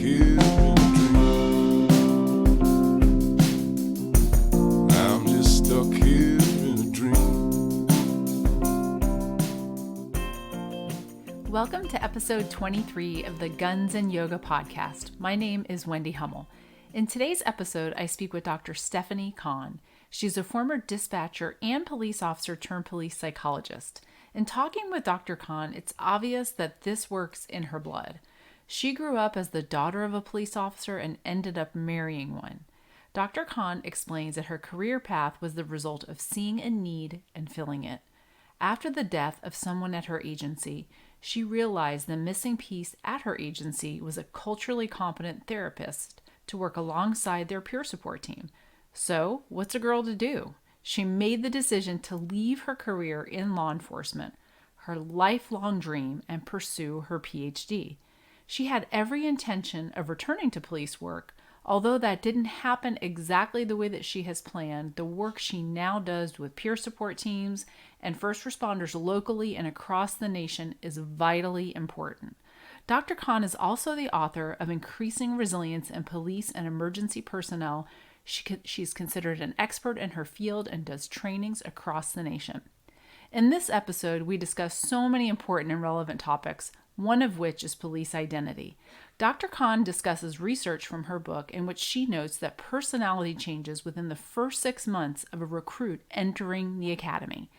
here in a dream. I'm just stuck here in a dream. Welcome to episode 23 of the Guns and Yoga podcast. My name is Wendy Hummell. In today's episode, I speak with Dr. Stephanie Conn. She's a former dispatcher and police officer turned police psychologist. In talking with Dr. Conn, it's obvious that this works in her blood. She grew up as the daughter of a police officer and ended up marrying one. Dr. Conn explains that her career path was the result of seeing a need and filling it. After the death of someone at her agency, she realized the missing piece at her agency was a culturally competent therapist to work alongside their peer support team. So, what's a girl to do? She made the decision to leave her career in law enforcement, her lifelong dream, and pursue her PhD. She had every intention of returning to police work. Although that didn't happen exactly the way that she has planned, the work she now does with peer support teams and first responders locally and across the nation is vitally important. Dr. Conn is also the author of Increasing Resilience in Police and Emergency Personnel. She's considered an expert in her field and does trainings across the nation. In this episode, we discuss so many important and relevant topics, one of which is police identity. Dr. Conn discusses research from her book in which she notes that personality changes within the first 6 months of a recruit entering the academy.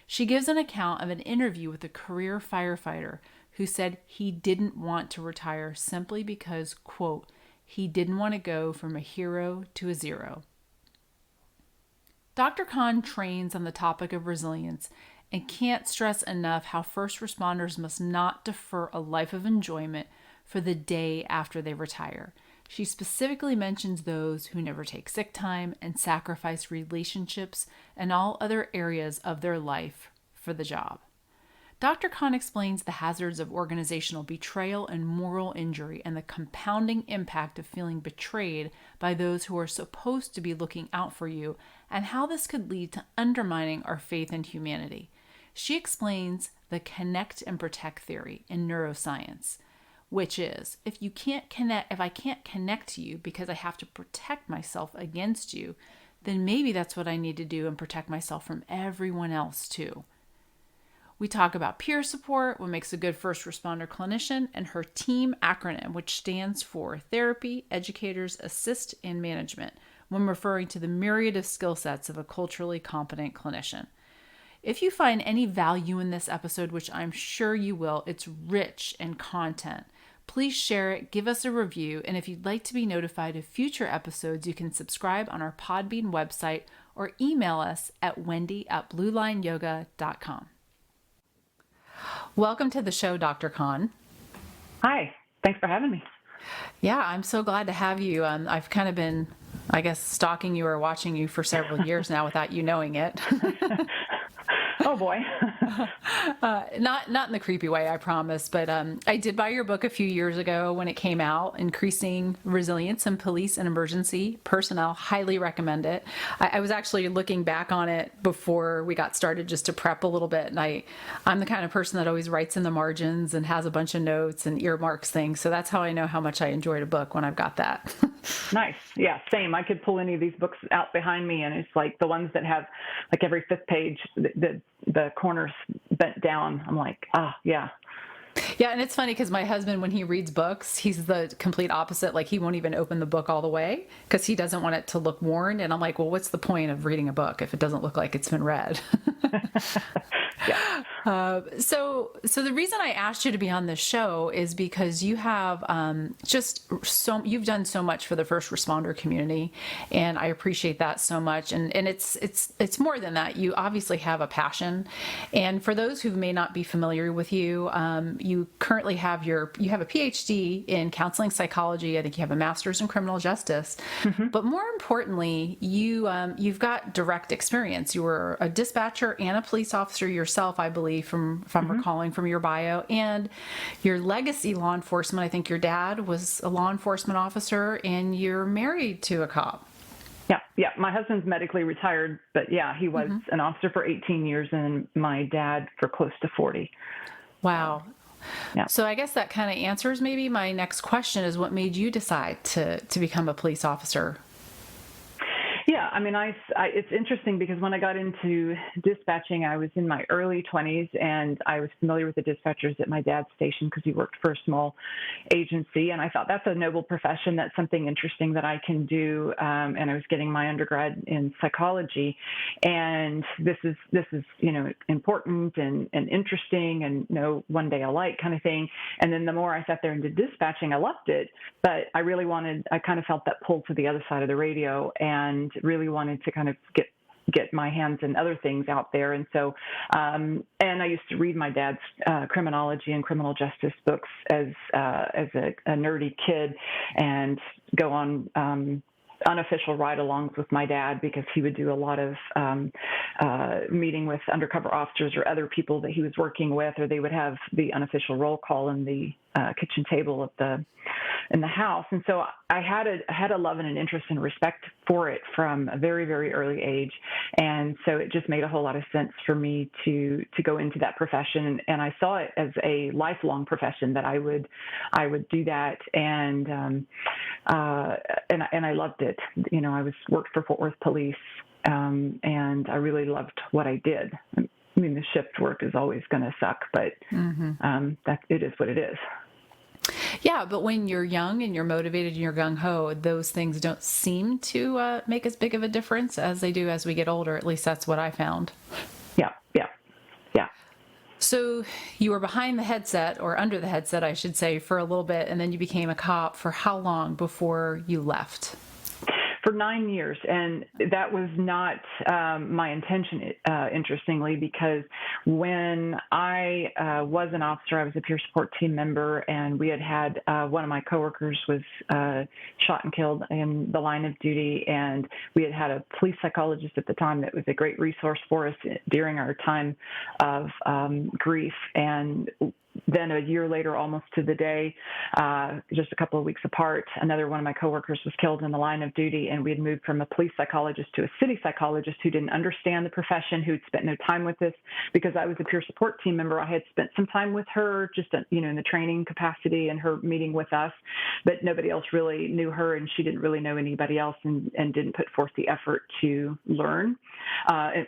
She gives an account of an interview with a career firefighter who said he didn't want to retire simply because, quote, he didn't want to go from a hero to a zero. Dr. Conn trains on the topic of resilience and can't stress enough how first responders must not defer a life of enjoyment for the day after they retire. She specifically mentions those who never take sick time and sacrifice relationships and all other areas of their life for the job. Dr. Conn explains the hazards of organizational betrayal and moral injury and the compounding impact of feeling betrayed by those who are supposed to be looking out for you and how this could lead to undermining our faith in humanity. She explains the connect and protect theory in neuroscience, which is if I can't connect to you because I have to protect myself against you, then maybe that's what I need to do and protect myself from everyone else too. We talk about peer support, what makes a good first responder clinician, and her TEAM acronym, which stands for Therapy, Educators, Assist, and Management, when referring to the myriad of skill sets of a culturally competent clinician. If you find any value in this episode, which I'm sure you will, it's rich in content. Please share it, give us a review, and if you'd like to be notified of future episodes, you can subscribe on our Podbean website or email us at wendy@bluelineyoga.com. Welcome to the show, Dr. Conn. Hi, thanks for having me. Yeah, I'm so glad to have you. I've kind of been, stalking you or watching you for several years now without you knowing it. Oh boy. Not in the creepy way, I promise, but I did buy your book a few years ago when it came out, Increasing Resilience in Police and Emergency Personnel. Highly recommend it. I was actually looking back on it before we got started just to prep a little bit, and I'm the kind of person that always writes in the margins and has a bunch of notes and earmarks things, so that's how I know how much I enjoyed a book when I've got that. Nice. Yeah, same. I could pull any of these books out behind me, and it's like the ones that have like every fifth page, the corners bent down. I'm like, yeah. Yeah, and it's funny because my husband, when he reads books, he's the complete opposite. Like, he won't even open the book all the way because he doesn't want it to look worn. And I'm like, well, what's the point of reading a book if it doesn't look like it's been read? Yeah. So the reason I asked you to be on this show is because you have you've done so much for the first responder community, and I appreciate that so much. And it's more than that. You obviously have a passion. And for those who may not be familiar with you, you currently have a PhD in counseling psychology. I think you have a master's in criminal justice. Mm-hmm. But more importantly, you've got direct experience. You were a dispatcher and a police officer yourself, I believe, from recalling from your bio, and your legacy law enforcement. I think your dad was a law enforcement officer, and you're married to a cop. Yeah. My husband's medically retired, but yeah, he was an officer for 18 years and my dad for close to 40. Wow. Yeah. So I guess that kind of answers maybe my next question is what made you decide to become a police officer? Yeah, I mean, it's interesting because when I got into dispatching, I was in my early 20s, and I was familiar with the dispatchers at my dad's station because he worked for a small agency, and I thought that's a noble profession. That's something interesting that I can do. And I was getting my undergrad in psychology, and this is important and interesting, and one day I'll like kind of thing. And then the more I sat there and did dispatching, I loved it, but I kind of felt that pull to the other side of the radio, and really wanted to kind of get my hands in other things out there. And so, and I used to read my dad's criminology and criminal justice books as a nerdy kid, and go on unofficial ride-alongs with my dad because he would do a lot of meeting with undercover officers or other people that he was working with, or they would have the unofficial roll call in the kitchen table in the house. And so I had a love and an interest and respect for it from a very, very early age. And so it just made a whole lot of sense for me to go into that profession. And I saw it as a lifelong profession, that I would do that. And I loved it. I worked for Fort Worth Police, and I really loved what I did. I mean, the shift work is always going to suck, but that it is what it is. Yeah, but when you're young and you're motivated and you're gung-ho, those things don't seem to make as big of a difference as they do as we get older. At least that's what I found. Yeah. So you were behind the headset, or under the headset, I should say, for a little bit, and then you became a cop. For how long before you left? For 9 years, and that was not my intention, interestingly, because when I was an officer, I was a peer support team member, and we had one of my coworkers was shot and killed in the line of duty, and we had a police psychologist at the time that was a great resource for us during our time of grief. And then a year later, almost to the day, just a couple of weeks apart, another one of my coworkers was killed in the line of duty, and we had moved from a police psychologist to a city psychologist who didn't understand the profession, who'd spent no time with us. Because I was a peer support team member, I had spent some time with her, just in the training capacity, and her meeting with us, but nobody else really knew her, and she didn't really know anybody else, and didn't put forth the effort to learn.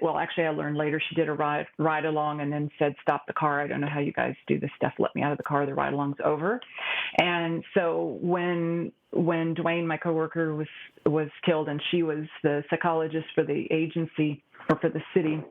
Well, actually, I learned later. She did a ride along and then said, "Stop the car. I don't know how you guys do this stuff. Let me out of the car. The ride along's over." And so when Dwayne, my coworker, was killed, and she was the psychologist for the agency, or for the city,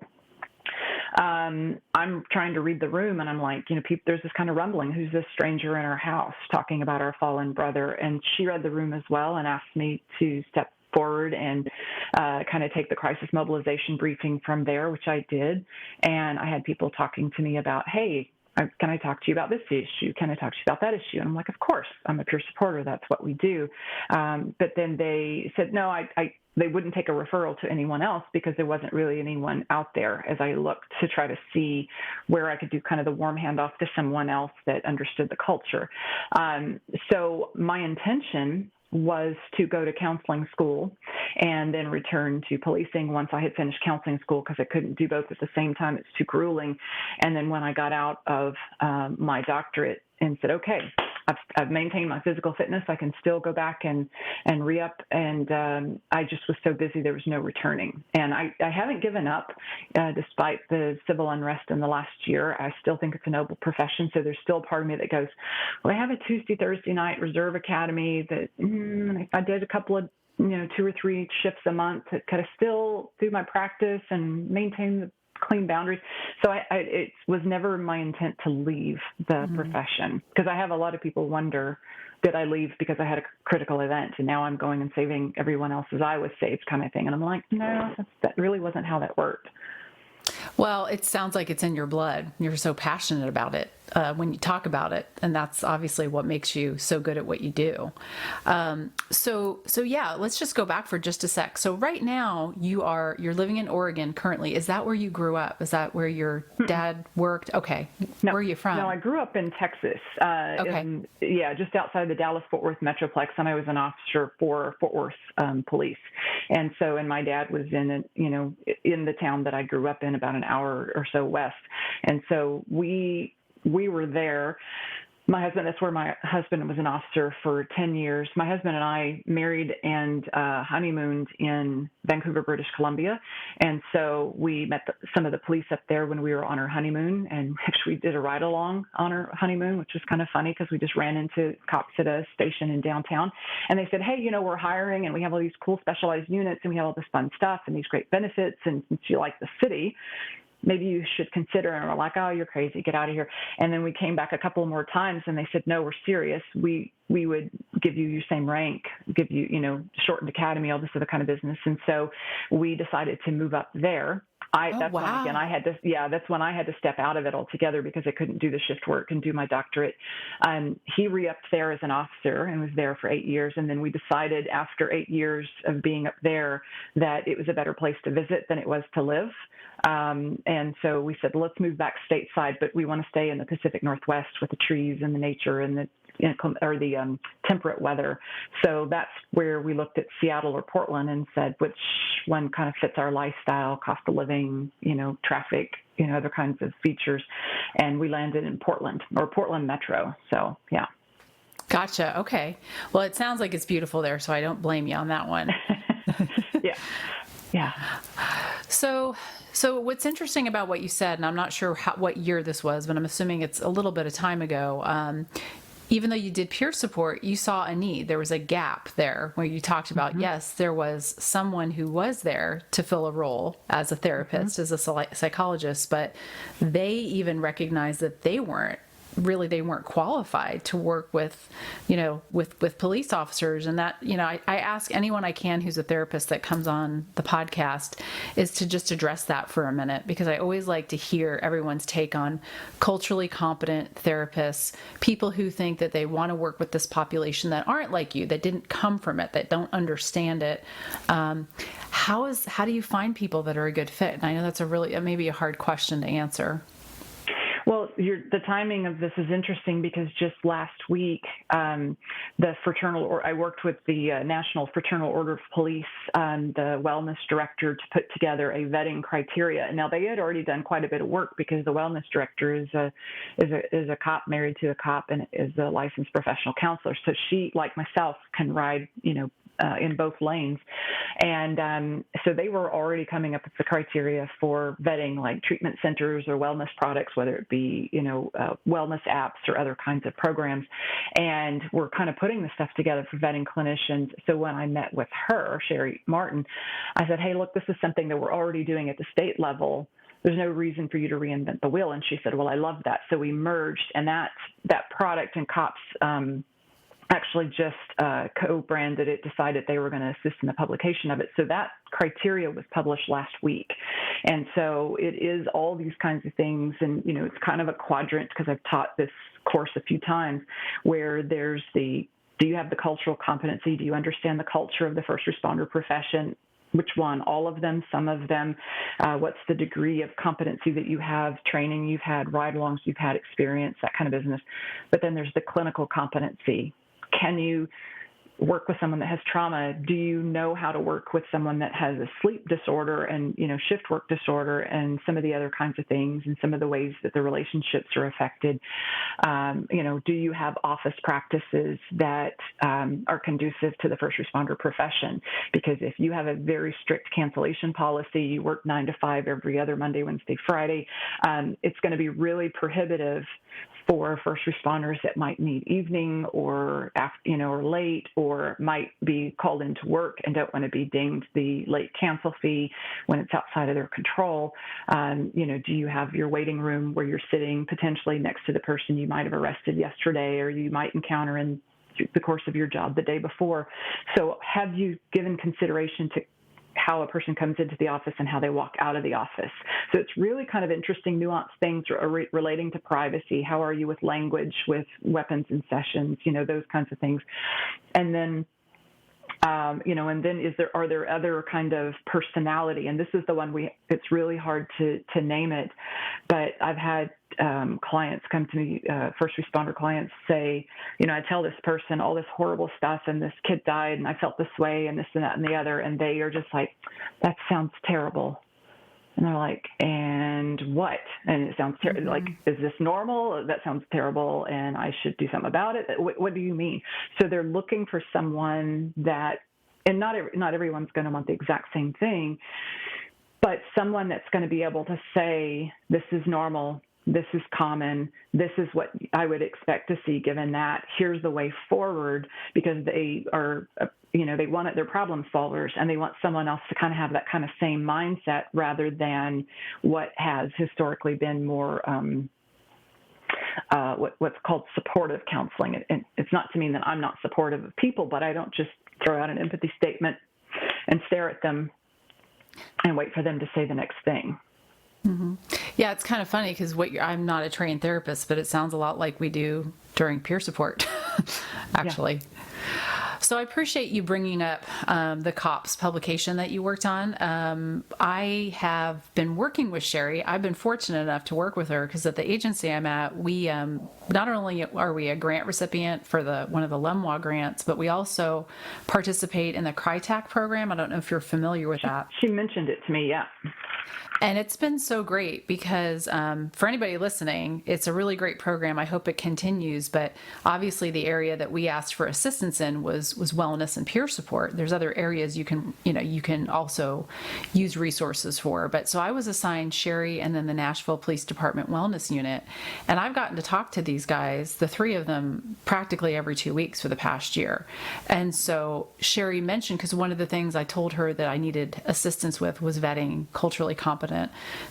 I'm trying to read the room, and I'm like, there's this kind of rumbling. Who's this stranger in our house talking about our fallen brother? And she read the room as well and asked me to step forward and kind of take the crisis mobilization briefing from there, which I did. And I had people talking to me about, hey, can I talk to you about this issue? Can I talk to you about that issue? And I'm like, of course, I'm a peer supporter. That's what we do. But then they said, no, they wouldn't take a referral to anyone else because there wasn't really anyone out there, as I looked to try to see where I could do kind of the warm handoff to someone else that understood the culture. So my intention was to go to counseling school and then return to policing once I had finished counseling school, because I couldn't do both at the same time. It's too grueling. And then when I got out of my doctorate and said, okay, I've maintained my physical fitness, I can still go back and re-up. And I just was so busy, there was no returning. And I haven't given up despite the civil unrest in the last year. I still think it's a noble profession. So there's still a part of me that goes, well, I have a Tuesday, Thursday night reserve academy that if I did a couple of 2 or 3 shifts a month, it could still do my practice and maintain the clean boundaries. So it was never my intent to leave the profession, because I have a lot of people wonder, did I leave because I had a critical event and now I'm going and saving everyone else as I was saved, kind of thing. And I'm like, no, that really wasn't how that worked. Well, it sounds like it's in your blood. You're so passionate about it when you talk about it, and that's obviously what makes you so good at what you do. So yeah, let's just go back for just a sec. So right now you're living in Oregon currently. Is that where you grew up? Is that where your dad worked? Okay. No, where are you from? No, I grew up in Texas. Okay. Just outside the Dallas-Fort Worth Metroplex, and I was an officer for Fort Worth Police. And so, and my dad was in the town that I grew up in, about an hour or so west. And so we we were there. That's where my husband was an officer for 10 years. My husband and I married and honeymooned in Vancouver, British Columbia. And so we met some of the police up there when we were on our honeymoon. And actually did a ride along on our honeymoon, which was kind of funny because we just ran into cops at a station in downtown. And they said, hey, we're hiring and we have all these cool specialized units and we have all this fun stuff and these great benefits. And since you like the city, maybe you should consider. And we're like, oh, you're crazy. Get out of here. And then we came back a couple more times and they said, no, we're serious. We would give you your same rank, give you, shortened academy, all this other kind of business. And so we decided to move up there. That's when I had to step out of it altogether because I couldn't do the shift work and do my doctorate. He re-upped there as an officer and was there for 8 years. And then we decided after 8 years of being up there that it was a better place to visit than it was to live. And so we said, let's move back stateside, but we want to stay in the Pacific Northwest with the trees and the nature and the temperate weather. So that's where we looked at Seattle or Portland and said, which one kind of fits our lifestyle, cost of living, traffic, other kinds of features. And we landed in Portland or Portland Metro. So, yeah. Gotcha. Okay. Well, it sounds like it's beautiful there, so I don't blame you on that one. Yeah. Yeah. So what's interesting about what you said, and I'm not sure what year this was, but I'm assuming it's a little bit of time ago. Even though you did peer support, you saw a need. There was a gap there where you talked about, yes, there was someone who was there to fill a role as a therapist, as a psychologist, but they even recognized that they weren't qualified to work with, with police officers. And that, I ask anyone I can who's a therapist that comes on the podcast is to just address that for a minute, because I always like to hear everyone's take on culturally competent therapists, people who think that they want to work with this population that aren't like you, that didn't come from it, that don't understand it. How do you find people that are a good fit? And I know that's maybe a hard question to answer. Well, the timing of this is interesting because just last week, I worked with the National Fraternal Order of Police, the wellness director, to put together a vetting criteria. Now, they had already done quite a bit of work because the wellness director is a cop, married to a cop, and is a licensed professional counselor. So she, like myself, can ride, in both lanes. And so they were already coming up with the criteria for vetting, like treatment centers or wellness products, whether it be, wellness apps or other kinds of programs. And we're kind of putting the stuff together for vetting clinicians. So when I met with her, Sherry Martin, I said, hey, look, this is something that we're already doing at the state level. There's no reason for you to reinvent the wheel. And she said, well, I love that. So we merged, and that product, and COPS actually just co-branded it, decided they were going to assist in the publication of it. So that criteria was published last week. And so it is all these kinds of things. And, it's kind of a quadrant, because I've taught this course a few times, where there's do you have the cultural competency? Do you understand the culture of the first responder profession? Which one? All of them, some of them? What's the degree of competency that you have, training you've had, ride-alongs you've had, experience, that kind of business. But then there's the clinical competency. Can you work with someone that has trauma? Do you know how to work with someone that has a sleep disorder and, shift work disorder and some of the other kinds of things and some of the ways that the relationships are affected? Do you have office practices that are conducive to the first responder profession? Because if you have a very strict cancellation policy, you work 9 to 5 every other Monday, Wednesday, Friday, it's going to be really prohibitive for first responders that might need evening or or late, or might be called into work and don't want to be dinged the late cancel fee when it's outside of their control. Do you have your waiting room where you're sitting potentially next to the person you might have arrested yesterday, or you might encounter in the course of your job the day before? So have you given consideration to how a person comes into the office and how they walk out of the office? So it's really kind of interesting, nuanced things relating to privacy. How are you with language, with weapons in sessions, those kinds of things. And then, and then are there other kind of personality? And this is the one it's really hard to name it, but I've had clients come to me, first responder clients, say, I tell this person all this horrible stuff, and this kid died, and I felt this way, and this and that and the other, and they are just like, that sounds terrible. And they're like, and what? And it sounds like, is this normal? That sounds terrible, and I should do something about it. What do you mean? So they're looking for someone that, and not everyone's going to want the exact same thing, but someone that's going to be able to say, this is normal, this is common, this is what I would expect to see given that, here's the way forward, because they are, they want it, they're problem solvers, and they want someone else to kind of have that kind of same mindset rather than what has historically been more what's called supportive counseling. And it's not to mean that I'm not supportive of people, but I don't just throw out an empathy statement and stare at them and wait for them to say the next thing. Mm-hmm. Yeah, it's kind of funny because I'm not a trained therapist, but it sounds a lot like we do during peer support, actually. Yeah. So I appreciate you bringing up the COPS publication that you worked on. I have been working with Sherry. I've been fortunate enough to work with her because at the agency I'm at, we not only are we a grant recipient for one of the Lemois grants, but we also participate in the CRITAC program. I don't know if you're familiar with that. She mentioned it to me, yeah. And it's been so great because for anybody listening, it's a really great program. I hope it continues. But obviously, the area that we asked for assistance in was wellness and peer support. There's other areas you can also use resources for. But so I was assigned Sherry and then the Nashville Police Department Wellness Unit, and I've gotten to talk to these guys, the three of them, practically every 2 weeks for the past year. And so Sherry mentioned, because one of the things I told her that I needed assistance with was vetting culturally competent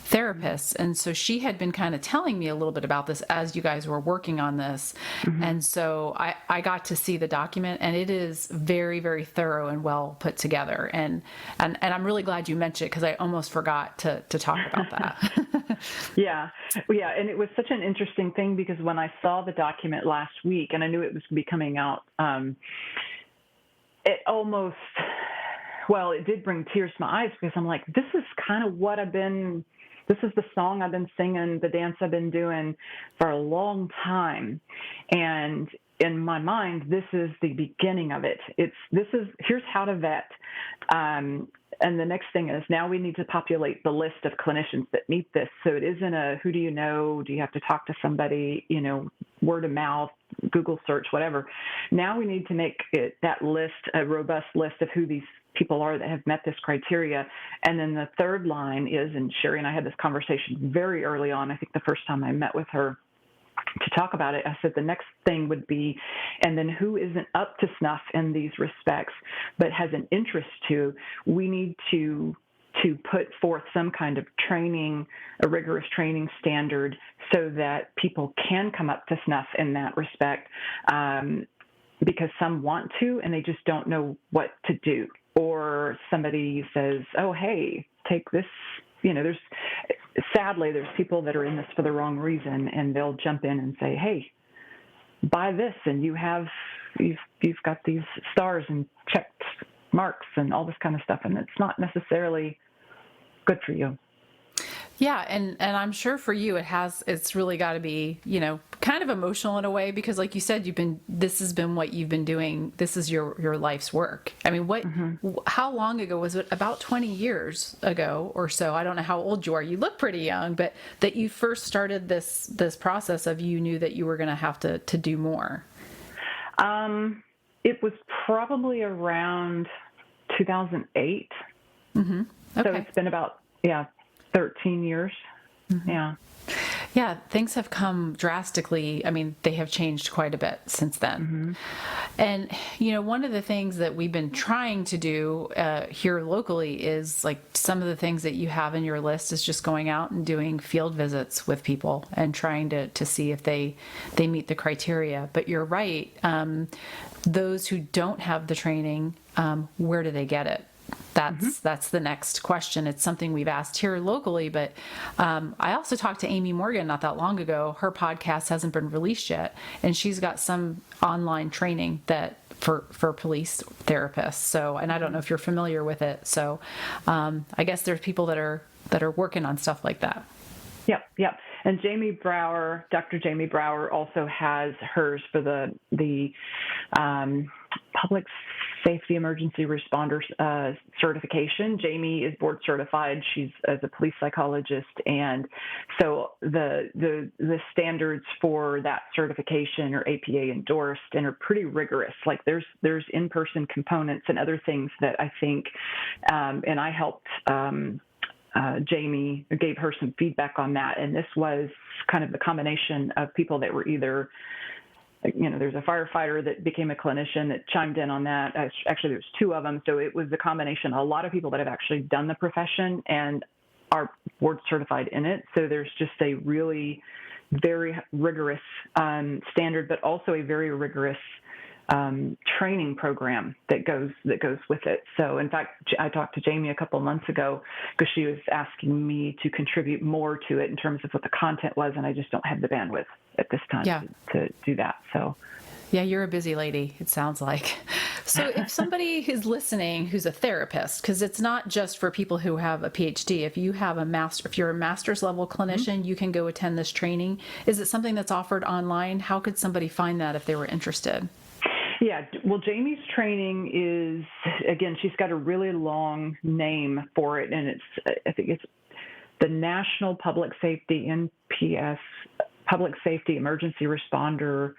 therapists. And so she had been kind of telling me a little bit about this as you guys were working on this. Mm-hmm. And so I got to see the document, and it is very, very thorough and well put together. And I'm really glad you mentioned it because I almost forgot to talk about that. Yeah. And it was such an interesting thing because when I saw the document last week and I knew it was going to be coming out, it did bring tears to my eyes because I'm like, this is kind of this is the song I've been singing, the dance I've been doing for a long time. And in my mind, this is the beginning of it. Here's how to vet. And the next thing is now we need to populate the list of clinicians that meet this. So it isn't who do you know? Do you have to talk to somebody, word of mouth, Google search, whatever. Now we need to make that list a robust list of who these people are that have met this criteria. And then the third line is, and Sherry and I had this conversation very early on, I think the first time I met with her to talk about it, I said the next thing would be, and then who isn't up to snuff in these respects, but has an interest to, we need to put forth some kind of training, a rigorous training standard so that people can come up to snuff in that respect, because some want to and they just don't know what to do. Or somebody says, oh, hey, take this. Sadly, there's people that are in this for the wrong reason, and they'll jump in and say, hey, buy this, and you've got these stars and checked marks and all this kind of stuff, and it's not necessarily good for you. Yeah, and I'm sure for you it's really got to be, kind of emotional in a way because like you said, this has been what you've been doing. This is your life's work. I mean, how long ago was it? About 20 years ago or so. I don't know how old you are. You look pretty young, but that you first started this process of you knew that you were going to have to do more. It was probably around 2008. Mm-hmm. Okay. So it's been about, 13 years. Mm-hmm. Yeah. Yeah, things have come drastically. I mean, they have changed quite a bit since then. Mm-hmm. And, one of the things that we've been trying to do here locally is like some of the things that you have in your list is just going out and doing field visits with people and trying to see if they meet the criteria. But you're right. Those who don't have the training, where do they get it? That's the next question. It's something we've asked here locally, but I also talked to Amy Morgan not that long ago. Her podcast hasn't been released yet, and she's got some online training that for police therapists. So, and I don't know if you're familiar with it. So, I guess there's people that are working on stuff like that. Yep. And Dr. Jamie Brower also has hers for the public safety emergency responder certification. Jamie is board certified. She's as a police psychologist, and so the standards for that certification are APA endorsed and are pretty rigorous. Like there's in-person components and other things that I think, and I helped. Jamie gave her some feedback on that, and this was kind of the combination of people that were either, there's a firefighter that became a clinician that chimed in on that. Actually, there's two of them, so it was a combination. A lot of people that have actually done the profession and are board certified in it. So there's just a really very rigorous standard, but also a very rigorous training program that goes with it. So in fact, I talked to Jamie a couple of months ago because she was asking me to contribute more to it in terms of what the content was, and I just don't have the bandwidth at this time to do that. So yeah, you're a busy lady, it sounds like. So if somebody is listening who's a therapist, because it's not just for people who have a PhD, if you're a master's level clinician, you can go attend this training. Is it something that's offered online? How could somebody find that if they were interested? Yeah, well, Jamie's training is, again, she's got a really long name for it, and I think it's the National Public Safety, NPS, Public Safety Emergency Responder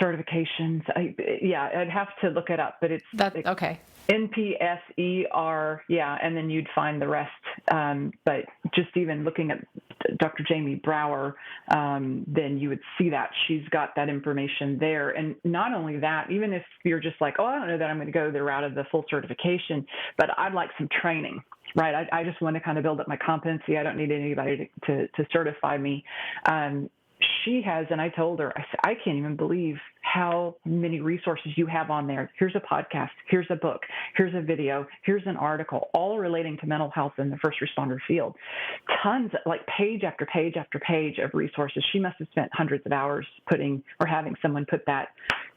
certifications. I'd have to look it up, but it's okay. NPSER, and then you'd find the rest. But just even looking at Dr. Jamie Brower, then you would see that she's got that information there. And not only that, even if you're just like, I don't know that I'm going to go the route of the full certification, but I'd like some training, right? I just want to kind of build up my competency. I don't need anybody to certify me. She has, and I told her, I can't even believe how many resources you have on there. Here's a podcast, here's a book, here's a video, here's an article, all relating to mental health in the first responder field. Tons, like page after page after page of resources. She must have spent hundreds of hours having someone put that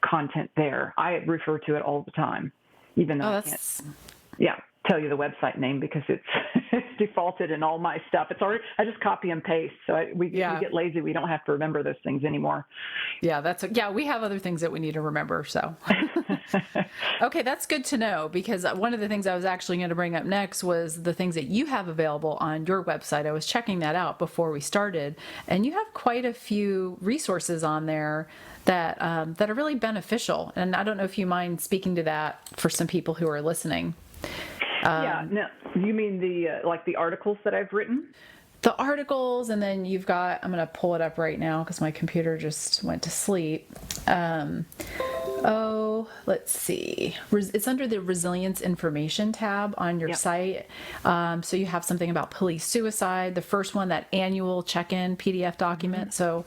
content there. I refer to it all the time, even though I can't. Yeah. Tell you the website name because it's defaulted in all my stuff. It's already, I just copy and paste. So we get lazy. We don't have to remember those things anymore. Yeah, we have other things that we need to remember. So, okay, that's good to know, because one of the things I was actually going to bring up next was the things that you have available on your website. I was checking that out before we started, and you have quite a few resources on there that are really beneficial. And I don't know if you mind speaking to that for some people who are listening. No, you mean the articles that I've written? The articles, and then you've got, I'm going to pull it up right now because my computer just went to sleep. Let's see. It's under the Resilience Information tab on your site. So you have something about police suicide, the first one, that annual check-in PDF document. So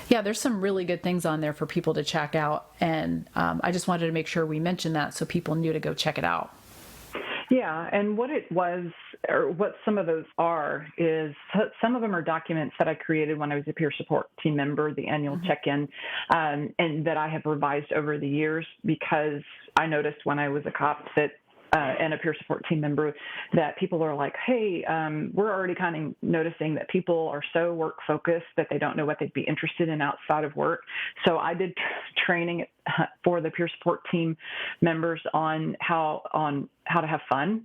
there's some really good things on there for people to check out. And I just wanted to make sure we mentioned that so people knew to go check it out. Yeah, and what it was, or what some of those are, is some of them are documents that I created when I was a peer support team member, the annual check-in, and that I have revised over the years because I noticed when I was a cop that and a peer support team member that people are like, hey, we're already kind of noticing that people are so work focused that they don't know what they'd be interested in outside of work. So I did training for the peer support team members on how to have fun,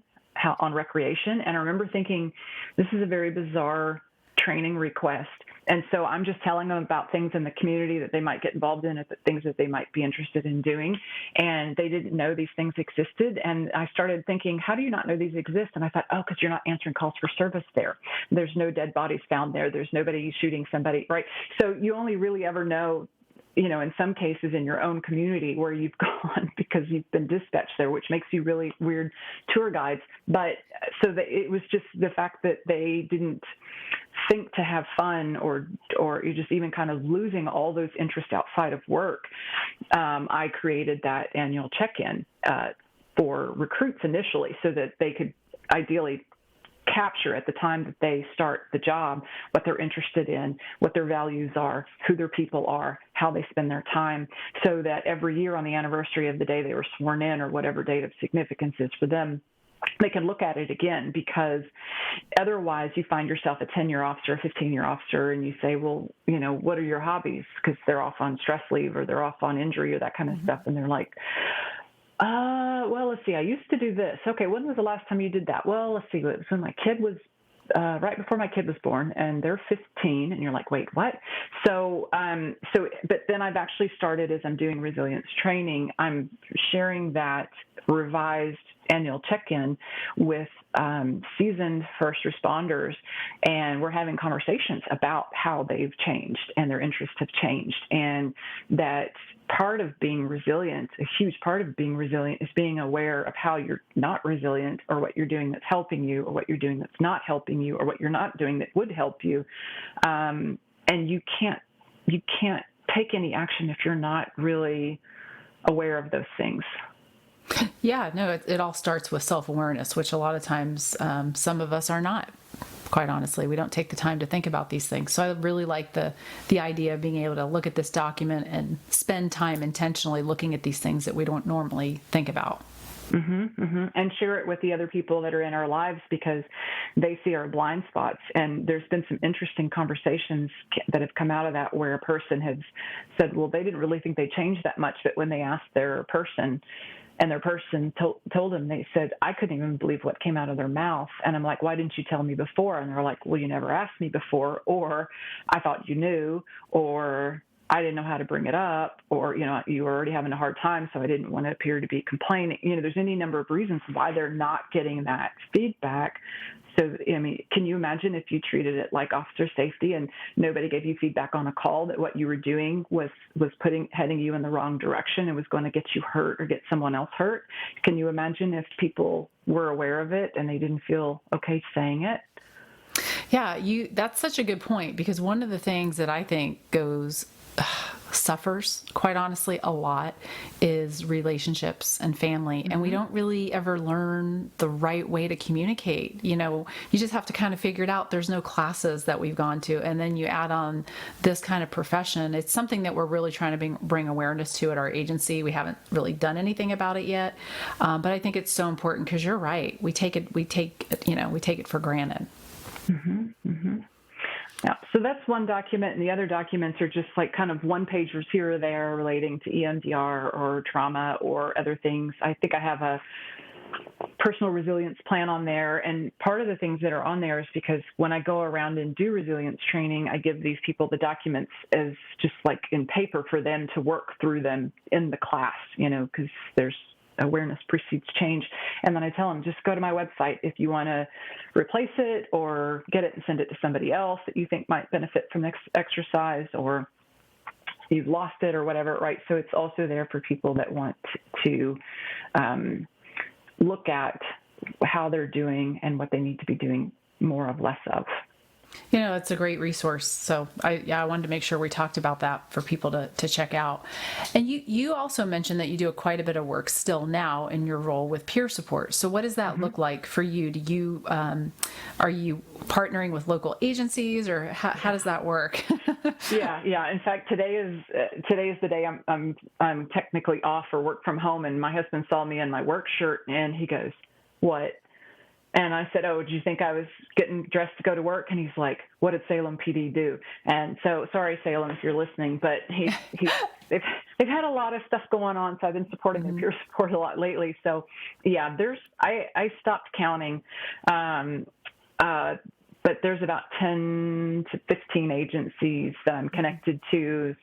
on recreation. And I remember thinking, this is a very bizarre training request. And so I'm just telling them about things in the community that they might get involved in, things that they might be interested in doing. And they didn't know these things existed. And I started thinking, how do you not know these exist? And I thought, because you're not answering calls for service there. There's no dead bodies found there. There's nobody shooting somebody, right? So you only really ever know, in some cases in your own community where you've gone because you've been dispatched there, which makes you really weird tour guides. But so that it was just the fact that they didn't think to have fun or you just even kind of losing all those interests outside of work. I created that annual check-in for recruits initially so that they could ideally capture at the time that they start the job what they're interested in, what their values are, who their people are, how they spend their time, so that every year on the anniversary of the day they were sworn in or whatever date of significance is for them, they can look at it again, because otherwise you find yourself a 10-year officer, a 15-year officer, and you say, well, what are your hobbies? Because they're off on stress leave or they're off on injury or that kind of stuff. And they're like, well, let's see, I used to do this. Okay, when was the last time you did that? Well, let's see, it was when my kid was right before my kid was born, and they're 15, and you're like, wait, what? But then I've actually started, as I'm doing resilience training, I'm sharing that revised annual check-in with seasoned first responders, and we're having conversations about how they've changed and their interests have changed, and that part of being resilient, a huge part of being resilient, is being aware of how you're not resilient, or what you're doing that's helping you, or what you're doing that's not helping you, or what you're not doing that would help you. And you can't take any action if you're not really aware of those things. Yeah, no, it all starts with self-awareness, which a lot of times some of us are not. Quite honestly, we don't take the time to think about these things. So I really like the idea of being able to look at this document and spend time intentionally looking at these things that we don't normally think about. And share it with the other people that are in our lives, because they see our blind spots. And there's been some interesting conversations that have come out of that, where a person has said, well, they didn't really think they changed that much, but when they asked their person, and their person told them, they said, I couldn't even believe what came out of their mouth. And I'm like, why didn't you tell me before? And they're like, well, you never asked me before, or I thought you knew, or I didn't know how to bring it up, or, you were already having a hard time, so I didn't want to appear to be complaining. There's any number of reasons why they're not getting that feedback. So, can you imagine if you treated it like officer safety and nobody gave you feedback on a call that what you were doing was heading you in the wrong direction and was going to get you hurt or get someone else hurt? Can you imagine if people were aware of it and they didn't feel okay saying it? Yeah, that's such a good point, because one of the things that I think suffers, quite honestly, a lot is relationships and family. And we don't really ever learn the right way to communicate. You just have to kind of figure it out. There's no classes that we've gone to. And then you add on this kind of profession. It's something that we're really trying to bring awareness to at our agency. We haven't really done anything about it yet. But I think it's so important, because you're right. We take it for granted. Yeah, so that's one document, and the other documents are just like kind of one-pagers here or there relating to EMDR or trauma or other things. I think I have a personal resilience plan on there, and part of the things that are on there is because when I go around and do resilience training, I give these people the documents as just like in paper for them to work through them in the class, because there's awareness precedes change. And then I tell them, just go to my website if you want to replace it or get it and send it to somebody else that you think might benefit from this exercise, or you've lost it or whatever, right? So it's also there for people that want to look at how they're doing and what they need to be doing more of, less of. It's a great resource. So I wanted to make sure we talked about that for people to check out. And you also mentioned that you do quite a bit of work still now in your role with peer support. So what does that look like for you? Do you are you partnering with local agencies, or how does that work? Yeah. In fact, today is the day I'm technically off or work from home, and my husband saw me in my work shirt and he goes, "What?" And I said, "Oh, did you think I was getting dressed to go to work?" And he's like, "What did Salem PD do?" And so, sorry, Salem, if you're listening, but they've had a lot of stuff going on, so I've been supporting their peer support a lot lately. So, yeah, I stopped counting, but there's about 10 to 15 agencies that I'm connected to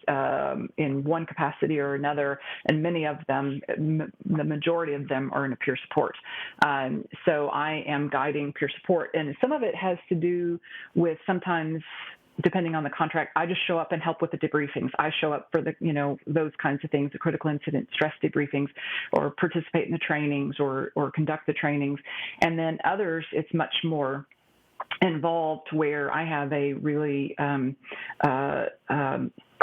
in one capacity or another, and many of them, the majority of them, are in a peer support. So I am guiding peer support, and some of it has to do with sometimes, depending on the contract, I just show up and help with the debriefings. I show up for those kinds of things, the critical incident stress debriefings, or participate in the trainings or conduct the trainings. And then others, it's much more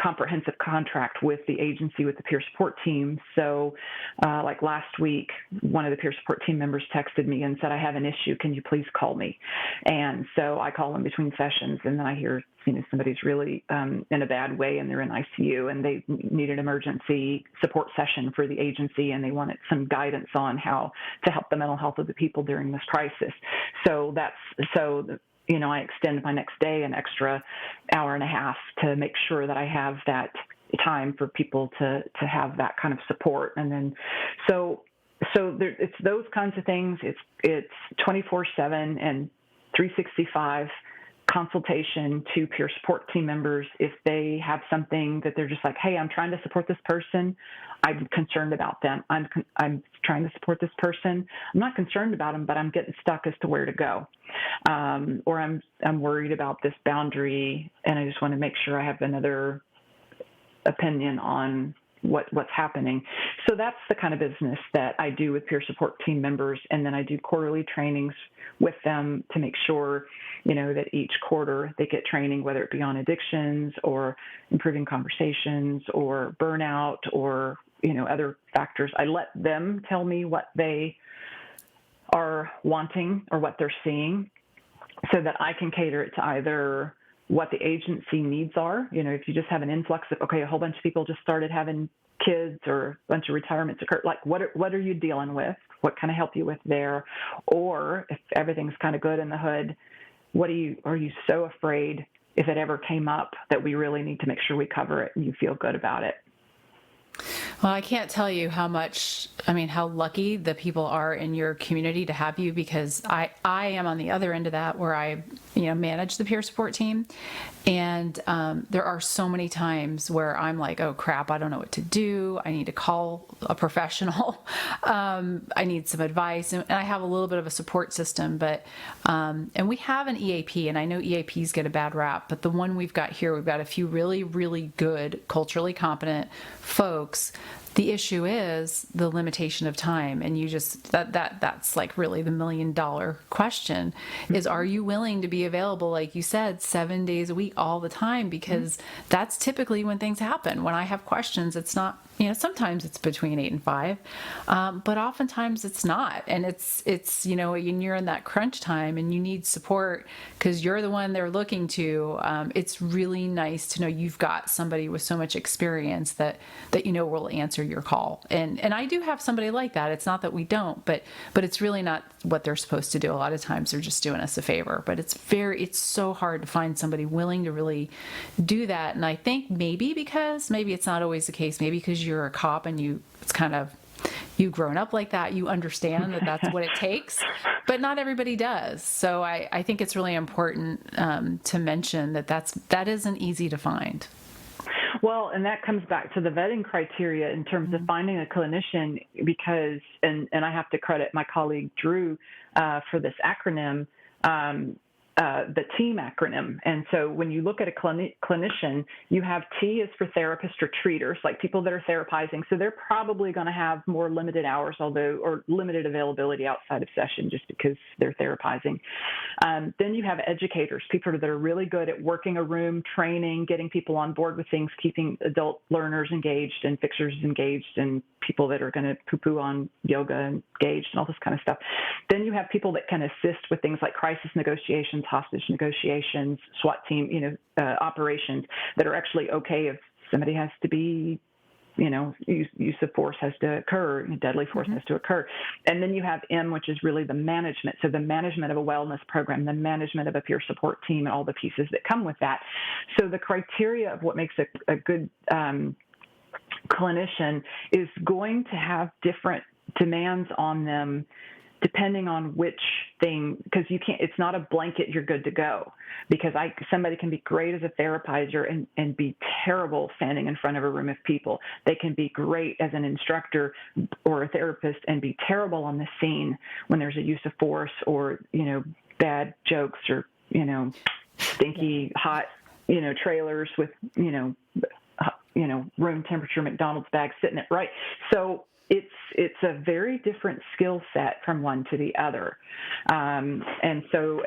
comprehensive contract with the agency, with the peer support team. So like last week, one of the peer support team members texted me and said, I have an issue. Can you please call me? And so I call them between sessions, and then I hear, somebody's really in a bad way and they're in ICU and they need an emergency support session for the agency, and they wanted some guidance on how to help the mental health of the people during this crisis. So I extend my next day an extra hour and a half to make sure that I have that time for people to have that kind of support. And then, so it's those kinds of things. It's 24/7 and 365 consultation to peer support team members. If they have something that they're just like, hey, I'm trying to support this person, I'm concerned about them. I'm trying to support this person. I'm not concerned about them, but I'm getting stuck as to where to go. Or I'm worried about this boundary, and I just want to make sure I have another opinion on what's happening. So that's the kind of business that I do with peer support team members. And then I do quarterly trainings with them to make sure, that each quarter they get training, whether it be on addictions or improving conversations or burnout or, other factors. I let them tell me what they are wanting or what they're seeing so that I can cater it to either what the agency needs are. If you just have an influx of, a whole bunch of people just started having kids or a bunch of retirements occur, like what are you dealing with? What can I help you with there? Or if everything's kind of good in the hood, are you so afraid if it ever came up that we really need to make sure we cover it and you feel good about it? Well, I can't tell you how lucky the people are in your community to have you, because I am on the other end of that where I, manage the peer support team. And there are so many times where I'm like, oh crap, I don't know what to do. I need to call a professional. I need some advice. And I have a little bit of a support system, but, and we have an EAP, and I know EAPs get a bad rap, but the one we've got here, we've got a few really, really good, culturally competent folks. The issue is the limitation of time, and you just that's like really the $1 million question is, are you willing to be available, like you said, 7 days a week all the time? Because that's typically when things happen. When I have questions, it's not, sometimes it's between 8 and 5, but oftentimes it's not, and it's when you're in that crunch time and you need support because you're the one they're looking to. It's really nice to know you've got somebody with so much experience that will answer your call. And I do have somebody like that. It's not that we don't, but it's really not what they're supposed to do. A lot of times they're just doing us a favor, but it's so hard to find somebody willing to really do that. And I think maybe it's not always the case, maybe because you're a cop and you've grown up like that, you understand that that's what it takes, but not everybody does. So I think it's really important to mention that isn't easy to find. Well, and that comes back to the vetting criteria in terms of finding a clinician, because, and I have to credit my colleague Drew for this acronym, the TEAM acronym. And so when you look at a clinician, you have T is for therapist or treaters, like people that are therapizing. So they're probably going to have more limited hours, or limited availability outside of session just because they're therapizing. Then you have educators, people that are really good at working a room, training, getting people on board with things, keeping adult learners engaged and fixers engaged, and people that are going to poo-poo on yoga engaged and all this kind of stuff. Then you have people that can assist with things like crisis negotiations, hostage negotiations, SWAT team, operations that are actually okay if somebody has to be, use of force has to occur, deadly force has to occur. And then you have M, which is really the management. So the management of a wellness program, the management of a peer support team, and all the pieces that come with that. So the criteria of what makes a good clinician is going to have different demands on them depending on which thing, because it's not a blanket, you're good to go. Because somebody can be great as a therapizer and be terrible standing in front of a room of people. They can be great as an instructor or a therapist and be terrible on the scene when there's a use of force or, bad jokes or, stinky, hot, trailers with, room temperature McDonald's bags sitting it right. So it's a very different skill set from one to the other. And so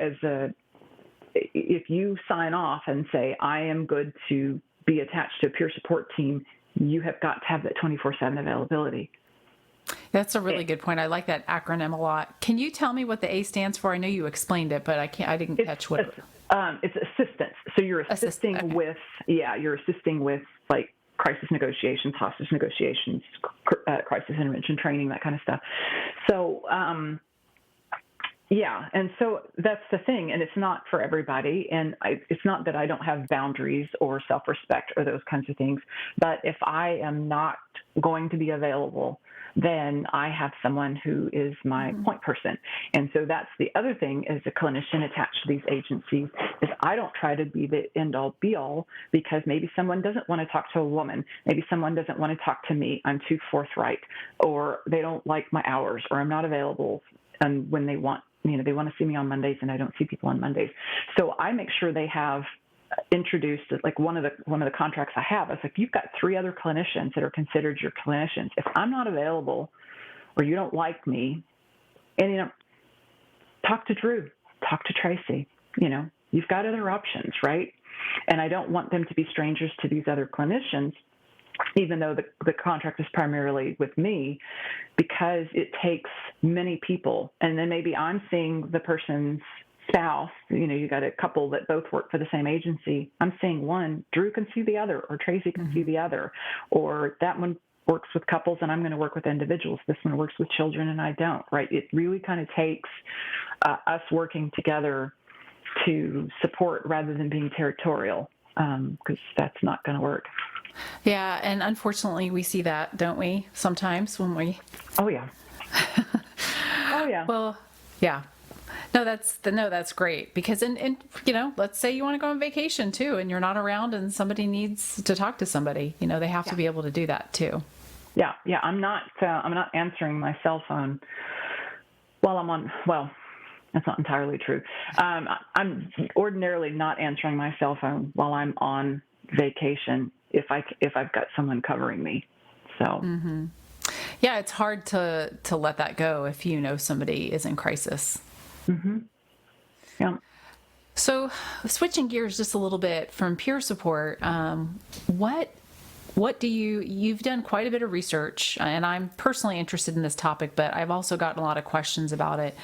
if you sign off and say, I am good to be attached to a peer support team, you have got to have that 24/7 availability. That's a really good point. I like that acronym a lot. Can you tell me what the A stands for? I know you explained it, but I didn't catch what it's assistance. So you're assisting okay. you're assisting with like crisis negotiations, hostage negotiations, crisis intervention training, that kind of stuff. So, and so that's the thing, and it's not for everybody, and it's not that I don't have boundaries or self-respect or those kinds of things, but if I am not going to be available, then I have someone who is my point person. And so that's the other thing as a clinician attached to these agencies is I don't try to be the end-all be-all because maybe someone doesn't want to talk to a woman. Maybe someone doesn't want to talk to me. I'm too forthright, or they don't like my hours, or I'm not available and when they want, they want to see me on Mondays and I don't see people on Mondays. So I make sure they have introduced, like one of the contracts I have, it's like, you've got 3 other clinicians that are considered your clinicians. If I'm not available or you don't like me, and talk to Drew, talk to Tracy, you've got other options, right? And I don't want them to be strangers to these other clinicians, even though the contract is primarily with me, because it takes many people. And then maybe I'm seeing the person's spouse, you got a couple that both work for the same agency. I'm seeing one, Drew can see the other, or Tracy can see the other, or that one works with couples and I'm going to work with individuals. This one works with children and I don't, right? It really kind of takes us working together to support rather than being territorial, because that's not going to work. Yeah, and unfortunately we see that, don't we, sometimes when we... Oh, yeah. Oh, yeah. Well, yeah. No, that's great because, and let's say you want to go on vacation too, and you're not around, and somebody needs to talk to somebody. They have to be able to do that too. Yeah. I'm not answering my cell phone while I'm on. Well, that's not entirely true. I'm ordinarily not answering my cell phone while I'm on vacation if I've got someone covering me. So. Mm-hmm. Yeah, it's hard to let that go if somebody is in crisis. Mm-hmm. Yeah. So switching gears just a little bit from peer support, what do you've done quite a bit of research, and I'm personally interested in this topic, but I've also gotten a lot of questions about it.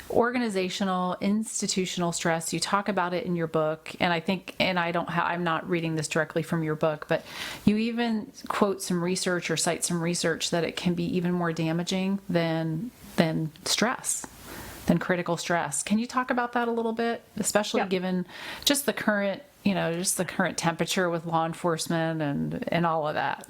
Organizational, institutional stress, you talk about it in your book, and I think, and I'm not reading this directly from your book, but you even quote some research or cite some research that it can be even more damaging than stress. Than critical stress. Can you talk about that a little bit, especially given just the current, temperature with law enforcement and all of that?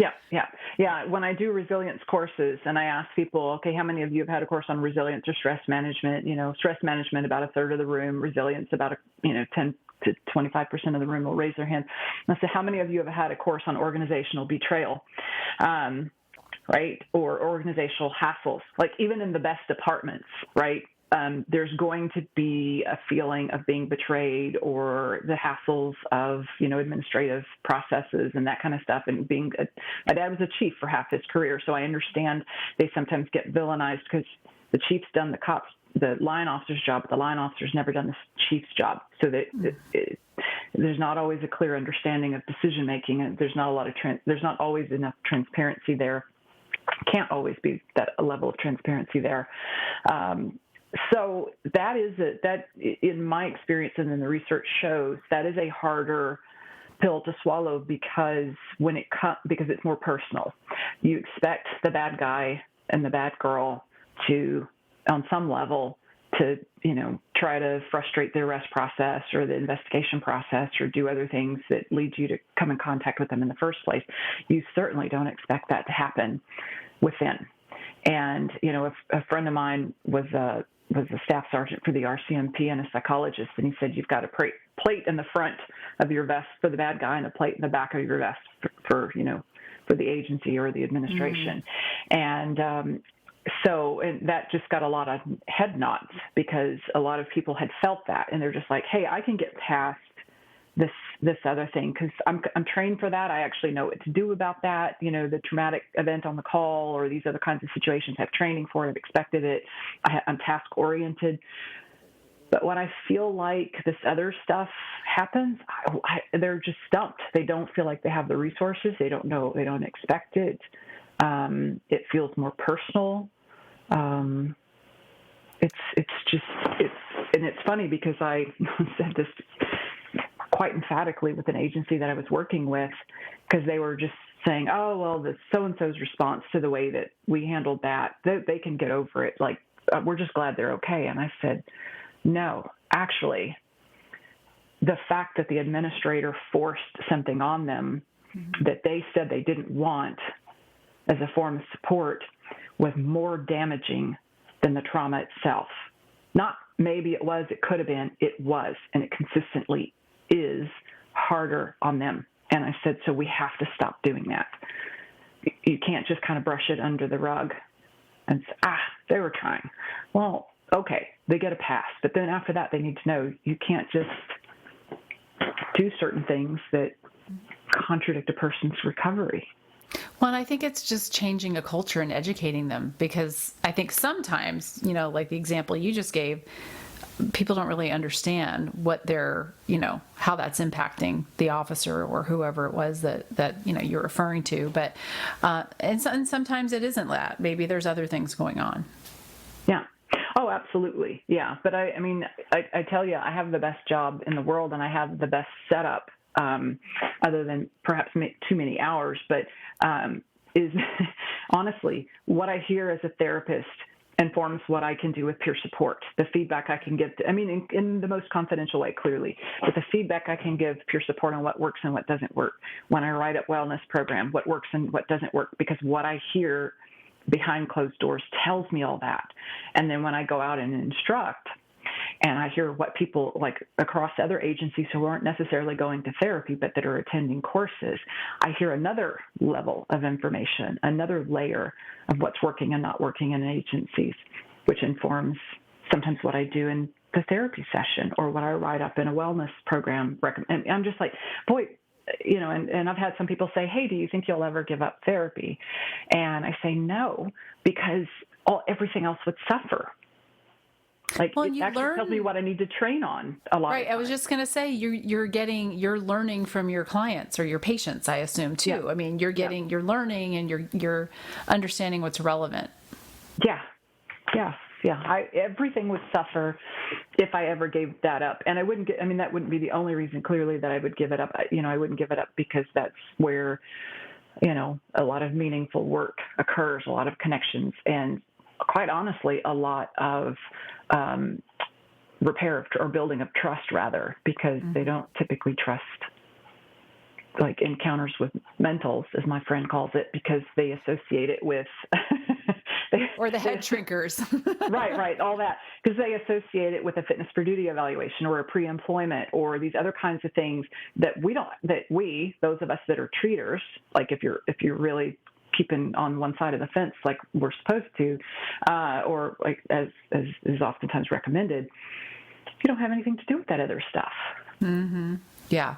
Yeah. When I do resilience courses and I ask people, okay, how many of you have had a course on resilience or stress management? Stress management, about a third of the room, resilience, about 10 to 25% of the room will raise their hand. And I say, how many of you have had a course on organizational betrayal? Right? Or organizational hassles, like even in the best departments, right? There's going to be a feeling of being betrayed or the hassles of, administrative processes and that kind of stuff. And my dad was a chief for half his career. So I understand they sometimes get villainized because the chief's done the line officer's job, but the line officer's never done the chief's job. So that there's not always a clear understanding of decision-making, and there's not always enough transparency there. Can't always be that a level of transparency there. So that in my experience, and then the research shows, that is a harder pill to swallow because because it's more personal. You expect the bad guy and the bad girl to, on some level, to try to frustrate the arrest process or the investigation process or do other things that lead you to come in contact with them in the first place. You certainly don't expect that to happen within. And a friend of mine was a staff sergeant for the RCMP and a psychologist, and he said you've got a plate in the front of your vest for the bad guy and a plate in the back of your vest for the agency or the administration. And so that just got a lot of head nods because a lot of people had felt that, and they're just like, hey, I can get past this other thing because I'm trained for that. I actually know what to do about that. The traumatic event on the call or these other kinds of situations I have training for. I've expected it. I'm task oriented. But when I feel like this other stuff happens, they're just stumped. They don't feel like they have the resources. They don't know. They don't expect it. It feels more personal. And it's funny because I said this quite emphatically with an agency that I was working with, because they were just saying, oh, well, the so-and-so's response to the way that we handled that, they can get over it. Like, we're just glad they're okay. And I said, no, actually, the fact that the administrator forced something on them that they said they didn't want as a form of support was more damaging than the trauma itself. Not maybe it was, it could have been, it was, and it consistently is harder on them. And I said, so we have to stop doing that. You can't just kind of brush it under the rug and say, they were trying. Well, okay, they get a pass. But then after that, they need to know you can't just do certain things that contradict a person's recovery. Well, and I think it's just changing a culture and educating them, because I think sometimes, like the example you just gave, people don't really understand what they're, how that's impacting the officer or whoever it was that you're referring to. But, and sometimes it isn't that. Maybe there's other things going on. Yeah. Oh, absolutely. Yeah. But I mean, I tell you, I have the best job in the world, and I have the best setup, other than perhaps too many hours, but is honestly what I hear as a therapist informs what I can do with peer support. The feedback I can give, in the most confidential way, clearly, but the feedback I can give peer support on what works and what doesn't work. When I write up wellness program, what works and what doesn't work, because what I hear behind closed doors tells me all that. And then when I go out and instruct, and I hear what people like across other agencies who aren't necessarily going to therapy, but that are attending courses, I hear another level of information, another layer of what's working and not working in agencies, which informs sometimes what I do in the therapy session or what I write up in a wellness program. And I'm just like, boy, and I've had some people say, hey, do you think you'll ever give up therapy? And I say no, because everything else would suffer. Like, well, it actually tells me what I need to train on a lot. Right. I was just going to say, you're learning from your clients or your patients, I assume too. Yeah. I mean, you're learning and you're understanding what's relevant. Yeah. Everything would suffer if I ever gave that up. And that wouldn't be the only reason clearly that I would give it up. I wouldn't give it up because that's where, a lot of meaningful work occurs, a lot of connections, and quite honestly, a lot of repair or building of trust, rather, because they don't typically trust like encounters with mentals, as my friend calls it, because they associate it with or the head shrinkers. right, all that, because they associate it with a fitness for duty evaluation or a pre-employment or these other kinds of things that those of us that are treaters, like if you're really keeping on one side of the fence like we're supposed to, or like as is oftentimes recommended, you don't have anything to do with that other stuff. Mm-hmm. Yeah.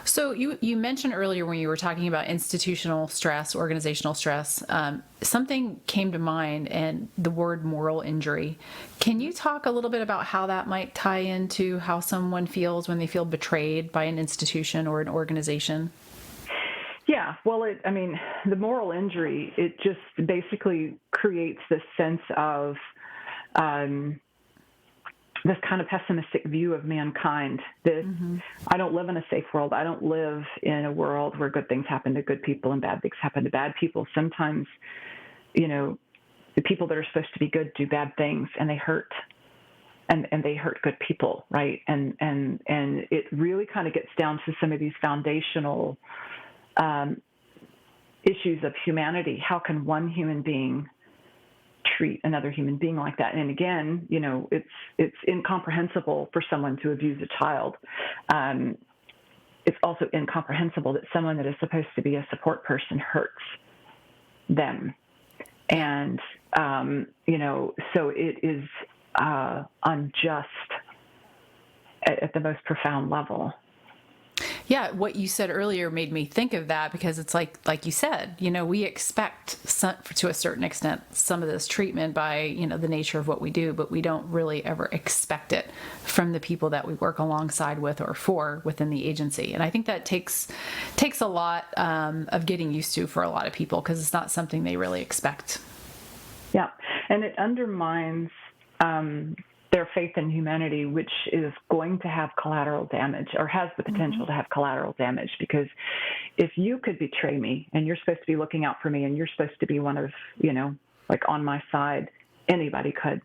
So you mentioned earlier when you were talking about institutional stress, organizational stress, something came to mind, and the word moral injury. Can you talk a little bit about how that might tie into how someone feels when they feel betrayed by an institution or an organization? Yeah, well, the moral injury, it just basically creates this sense of this kind of pessimistic view of mankind. That I don't live in a safe world. I don't live in a world where good things happen to good people and bad things happen to bad people. Sometimes, the people that are supposed to be good do bad things, and they hurt. And they hurt good people, right? And it really kind of gets down to some of these foundational issues of humanity. How can one human being treat another human being like that? And again, it's incomprehensible for someone to abuse a child. It's also incomprehensible that someone that is supposed to be a support person hurts them. And, so it is unjust at the most profound level. Yeah, what you said earlier made me think of that, because it's like you said, we expect to a certain extent some of this treatment by, the nature of what we do, but we don't really ever expect it from the people that we work alongside with or for within the agency. And I think that takes a lot of getting used to for a lot of people, because it's not something they really expect. Yeah, and it undermines their faith in humanity, which is going to have collateral damage, or has the potential to have collateral damage. Because if you could betray me, and you're supposed to be looking out for me, and you're supposed to be one of, like on my side, anybody could.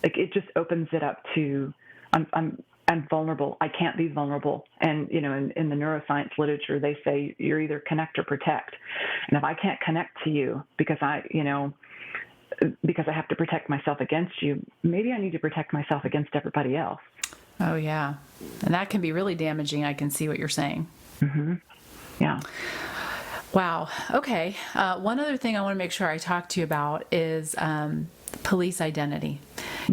Like, it just opens it up to, I'm vulnerable. I can't be vulnerable. And, in the neuroscience literature, they say you're either connect or protect. And if I can't connect to you because I have to protect myself against you, maybe I need to protect myself against everybody else. Oh, yeah. And that can be really damaging. I can see what you're saying. Yeah. Wow. Okay. One other thing I want to make sure I talk to you about is police identity.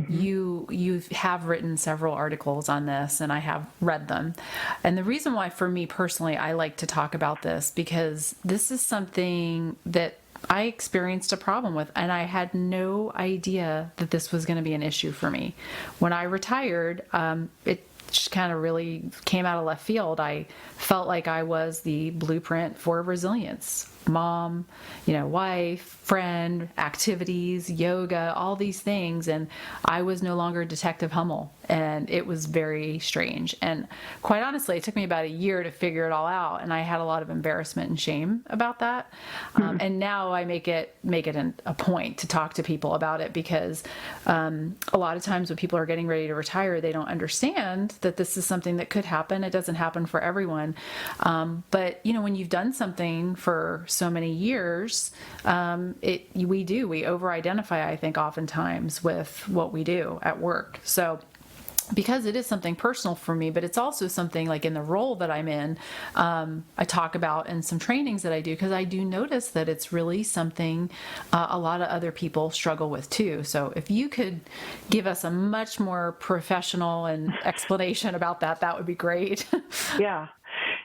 You have written several articles on this, and I have read them. And the reason why, for me personally, I like to talk about this, because this is something that I experienced a problem with, and I had no idea that this was going to be an issue for me. When I retired, it just kind of really came out of left field. I felt like I was the blueprint for resilience. Mom, wife, friend, activities, yoga, all these things. And I was no longer Detective Hummell. And it was very strange. And quite honestly, it took me about a year to figure it all out. And I had a lot of embarrassment and shame about that. And now I make it a point to talk to people about it, because a lot of times when people are getting ready to retire, they don't understand that this is something that could happen. It doesn't happen for everyone. But, when you've done something for so many years, we over-identify, I think, oftentimes with what we do at work. So because it is something personal for me, but it's also something like in the role that I'm in, I talk about in some trainings that I do, because I do notice that it's really something a lot of other people struggle with too. So if you could give us a much more professional and explanation about that, that would be great. Yeah.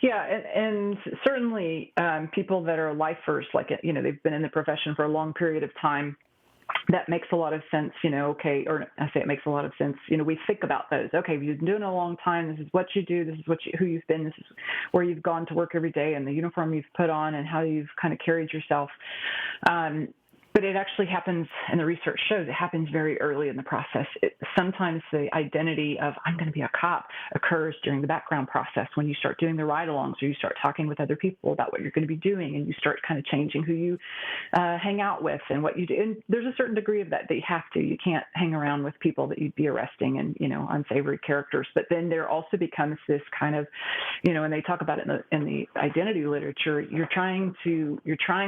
Yeah, and certainly people that are lifers, like, they've been in the profession for a long period of time, that makes a lot of sense, okay, or I say it makes a lot of sense. We think about those. Okay, you've been doing it a long time. This is what you do. This is who you've been. This is where you've gone to work every day, and the uniform you've put on, and how you've kind of carried yourself. But it actually happens, and the research shows it happens very early in the process. Sometimes the identity of I'm going to be a cop occurs during the background process, when you start doing the ride-alongs, or you start talking with other people about what you're going to be doing, and you start kind of changing who you hang out with and what you do. And there's a certain degree of that you have to. You can't hang around with people that you'd be arresting and, unsavory characters. But then there also becomes this kind of, and they talk about it in the identity literature, you're trying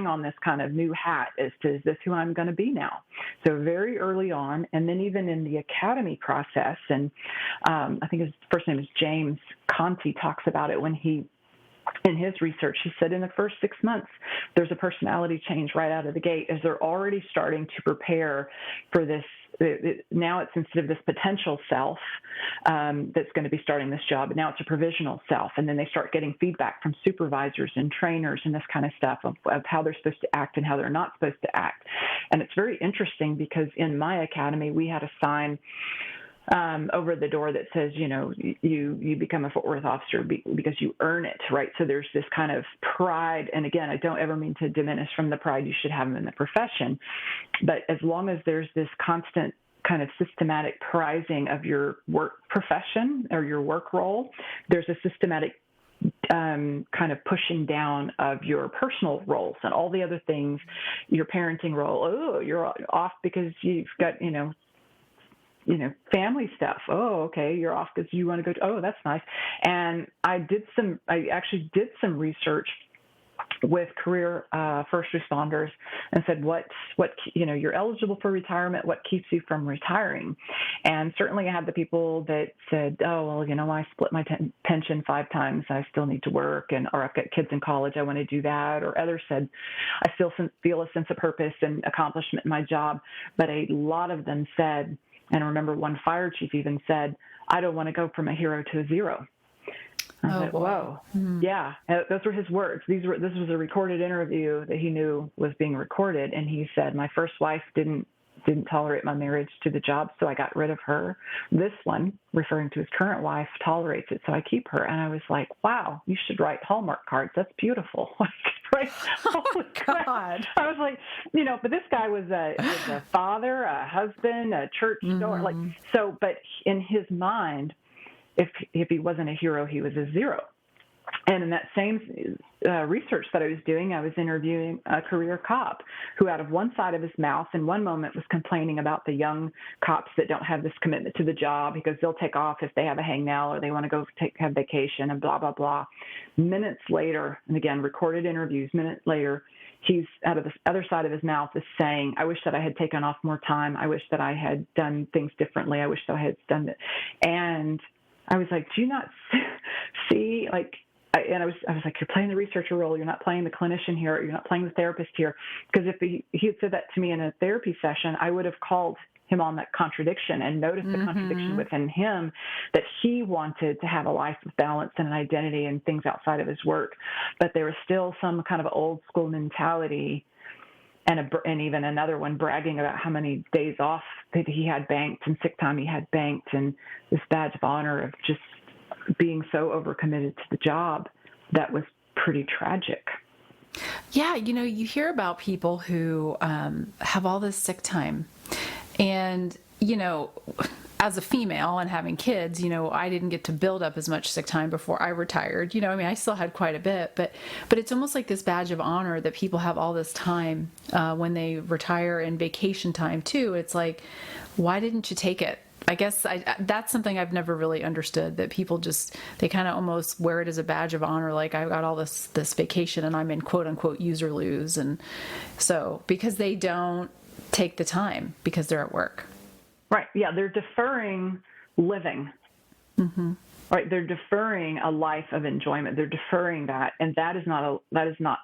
on this kind of new hat as to, is this who I'm going to be now? So very early on, and then even in the academy process, and I think his first name is James, Conn She talks about it when in his research, he said in the first 6 months, there's a personality change right out of the gate, as they're already starting to prepare for this. Now it's, instead of this potential self that's going to be starting this job, now it's a provisional self. And then they start getting feedback from supervisors and trainers and this kind of stuff of how they're supposed to act and how they're not supposed to act. And it's very interesting, because in my academy, we had a sign over the door that says, you become a Fort Worth officer because you earn it, right? So there's this kind of pride. And again, I don't ever mean to diminish from the pride you should have in the profession, but as long as there's this constant kind of systematic prizing of your work profession or your work role, there's a systematic kind of pushing down of your personal roles and all the other things, your parenting role. Oh, you're off because you've got, family stuff. Oh, okay, you're off because you want to go oh, that's nice. And I actually did some research with career first responders and said, what, you're eligible for retirement. What keeps you from retiring? And certainly I had the people that said, oh, well, I split my pension 5 times. I still need to work, or I've got kids in college. I want to do that. Or others said, I still feel a sense of purpose and accomplishment in my job. But a lot of them said, and I remember one fire chief even said, I don't want to go from a hero to a zero. I was Oh, like, boy. whoa, Mm. yeah. Those were his words. This was a recorded interview that he knew was being recorded, and he said, "My first wife didn't tolerate my marriage to the job, so I got rid of her. This one," referring to his current wife, "tolerates it, so I keep her." And I was like, wow, you should write Hallmark cards. That's beautiful. Right? Oh, God. I was like, but this guy was a father, a husband, a church goer, like so. But in his mind, if he wasn't a hero, he was a zero. And in that same research that I was doing, I was interviewing a career cop who out of one side of his mouth in one moment was complaining about the young cops that don't have this commitment to the job because they'll take off if they have a hangnail or they want to go have vacation and blah, blah, blah. Minutes later, and again, recorded interviews, minutes later, he's out of the other side of his mouth is saying, "I wish that I had taken off more time. I wish that I had done things differently. I wish that I had done it." And I was like, do you not see, like, I was like, you're playing the researcher role. You're not playing the clinician here. You're not playing the therapist here. Because if he had said that to me in a therapy session, I would have called him on that contradiction and noticed the contradiction within him that he wanted to have a life of balance and an identity and things outside of his work. But there was still some kind of old school mentality and even another one bragging about how many days off that he had banked and sick time he had banked and this badge of honor of just being so overcommitted to the job. That was pretty tragic. Yeah, you hear about people who have all this sick time. And, as a female and having kids, I didn't get to build up as much sick time before I retired. I still had quite a bit, but it's almost like this badge of honor that people have all this time when they retire and vacation time too. It's like, why didn't you take it? I guess that's something I've never really understood, that people they kind of almost wear it as a badge of honor. Like, I've got all this vacation and I'm in quote unquote use or lose. And so because they don't take the time because they're at work. Right. Yeah. They're deferring living. Right. They're deferring a life of enjoyment. They're deferring that. And that is not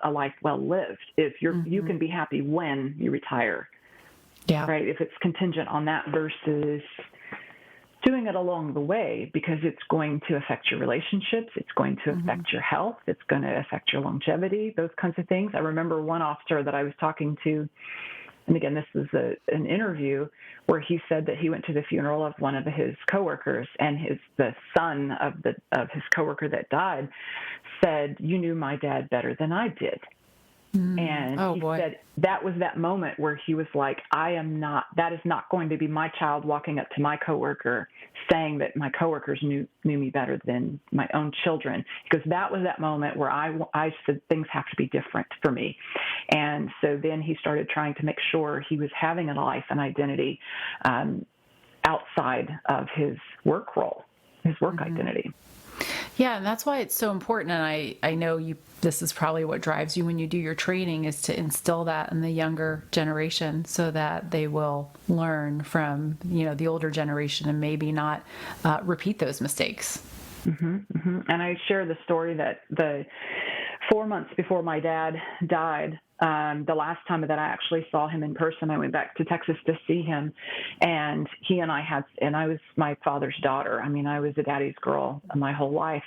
a life well lived. If you can be happy when you retire. Yeah. Right. If it's contingent on that versus doing it along the way, because it's going to affect your relationships. It's going to affect your health. It's going to affect your longevity, those kinds of things. I remember one officer that I was talking to, and again, this was an interview where he said that he went to the funeral of one of his coworkers, and the son of his coworker that died said, "You knew my dad better than I did." And he said that was that moment where he was like, that is not going to be my child walking up to my coworker saying that my coworkers knew me better than my own children, because that was that moment where I said things have to be different for me. And so then he started trying to make sure he was having a life and identity outside of his work role, his work identity. Yeah, and that's why it's so important. And I know this is probably what drives you when you do your training, is to instill that in the younger generation so that they will learn from, the older generation and maybe not repeat those mistakes. And I share the story that the 4 months before my dad died, the last time that I actually saw him in person, I went back to Texas to see him, and he and I was my father's daughter. I mean, I was a daddy's girl my whole life.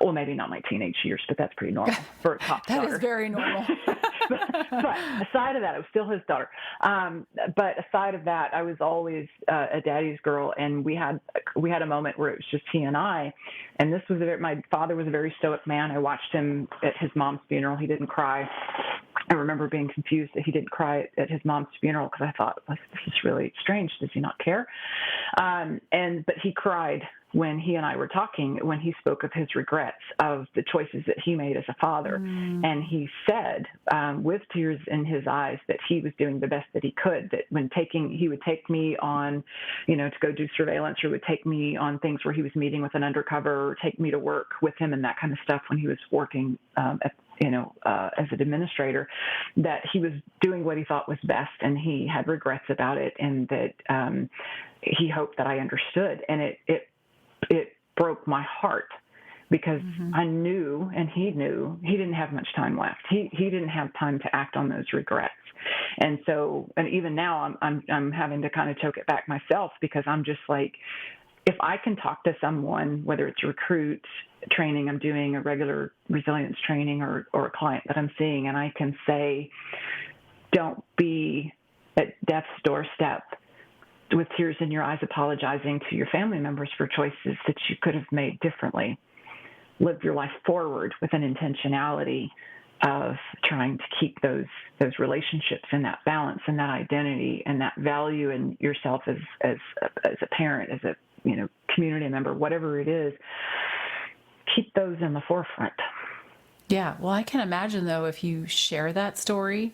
Well, maybe not my teenage years, but that's pretty normal for a cop's daughter. That is very normal. but aside of that, I was still his daughter. But aside of that, I was always a daddy's girl, and we had a moment where it was just he and I. And this was my father was a very stoic man. I watched him at his mom's funeral. He didn't cry. I remember being confused that he didn't cry at his mom's funeral, because I thought, this is really strange. Does he not care? But he cried when he and I were talking, when he spoke of his regrets of the choices that he made as a father. And he said, with tears in his eyes, that he was doing the best that he could, that he would take me on, to go do surveillance, or would take me on things where he was meeting with an undercover, or take me to work with him and that kind of stuff when he was working as an administrator, that he was doing what he thought was best, and he had regrets about it, and that he hoped that I understood. And it broke my heart, because I knew, and he knew, he didn't have much time left. He didn't have time to act on those regrets. And so, and even now I'm having to kind of choke it back myself, because I'm just like, if I can talk to someone, whether it's a recruit training I'm doing, a regular resilience training, or a client that I'm seeing, and I can say, don't be at death's doorstep with tears in your eyes apologizing to your family members for choices that you could have made differently. Live your life forward with an intentionality of trying to keep those relationships and that balance and that identity and that value in yourself as a parent, as a community member, whatever it is. Keep those in the forefront. Yeah. Well, I can imagine, though, if you share that story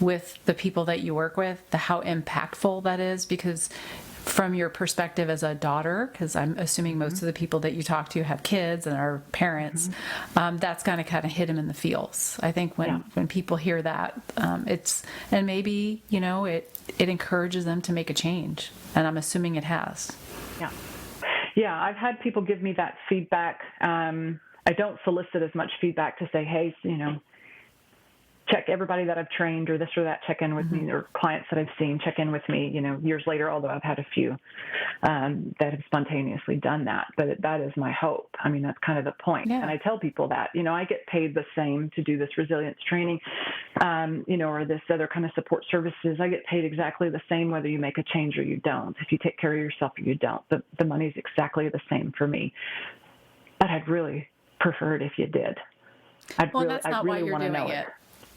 with the people that you work with, how impactful that is, because from your perspective as a daughter, because I'm assuming most of the people that you talk to have kids and are parents, that's going to kind of hit them in the feels. I think when people hear that, and maybe, it encourages them to make a change. And I'm assuming it has. Yeah. Yeah, I've had people give me that feedback. I don't solicit as much feedback to say, hey, check everybody that I've trained or this or that, check in with me, or clients that I've seen, check in with me, years later, although I've had a few that have spontaneously done that. But that is my hope. I mean, that's kind of the point. Yeah. And I tell people that, I get paid the same to do this resilience training, or this other kind of support services. I get paid exactly the same whether you make a change or you don't. If you take care of yourself or you don't, the money's exactly the same for me. But I'd really prefer it if you did. That's not why you're doing it.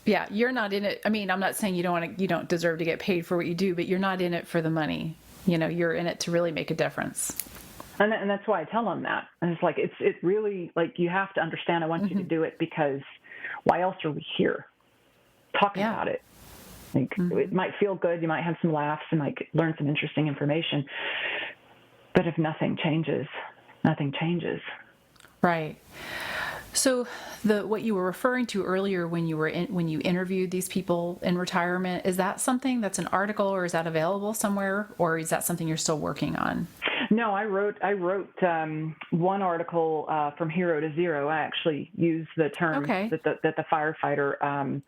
Yeah, you're not in it. I mean, I'm not saying you don't deserve to get paid for what you do, but you're not in it for the money. You're in it to really make a difference. And that's why I tell them that. And it's like, it really, like, you have to understand, I want you to do it, because why else are we here talking about it? Like, it might feel good. You might have some laughs. You might learn some interesting information. But if nothing changes, nothing changes. Right. So what you were referring to earlier when you interviewed these people in retirement, is that something that's an article, or is that available somewhere, or is that something you're still working on? No, I wrote one article from hero to zero. I actually used the term that the firefighter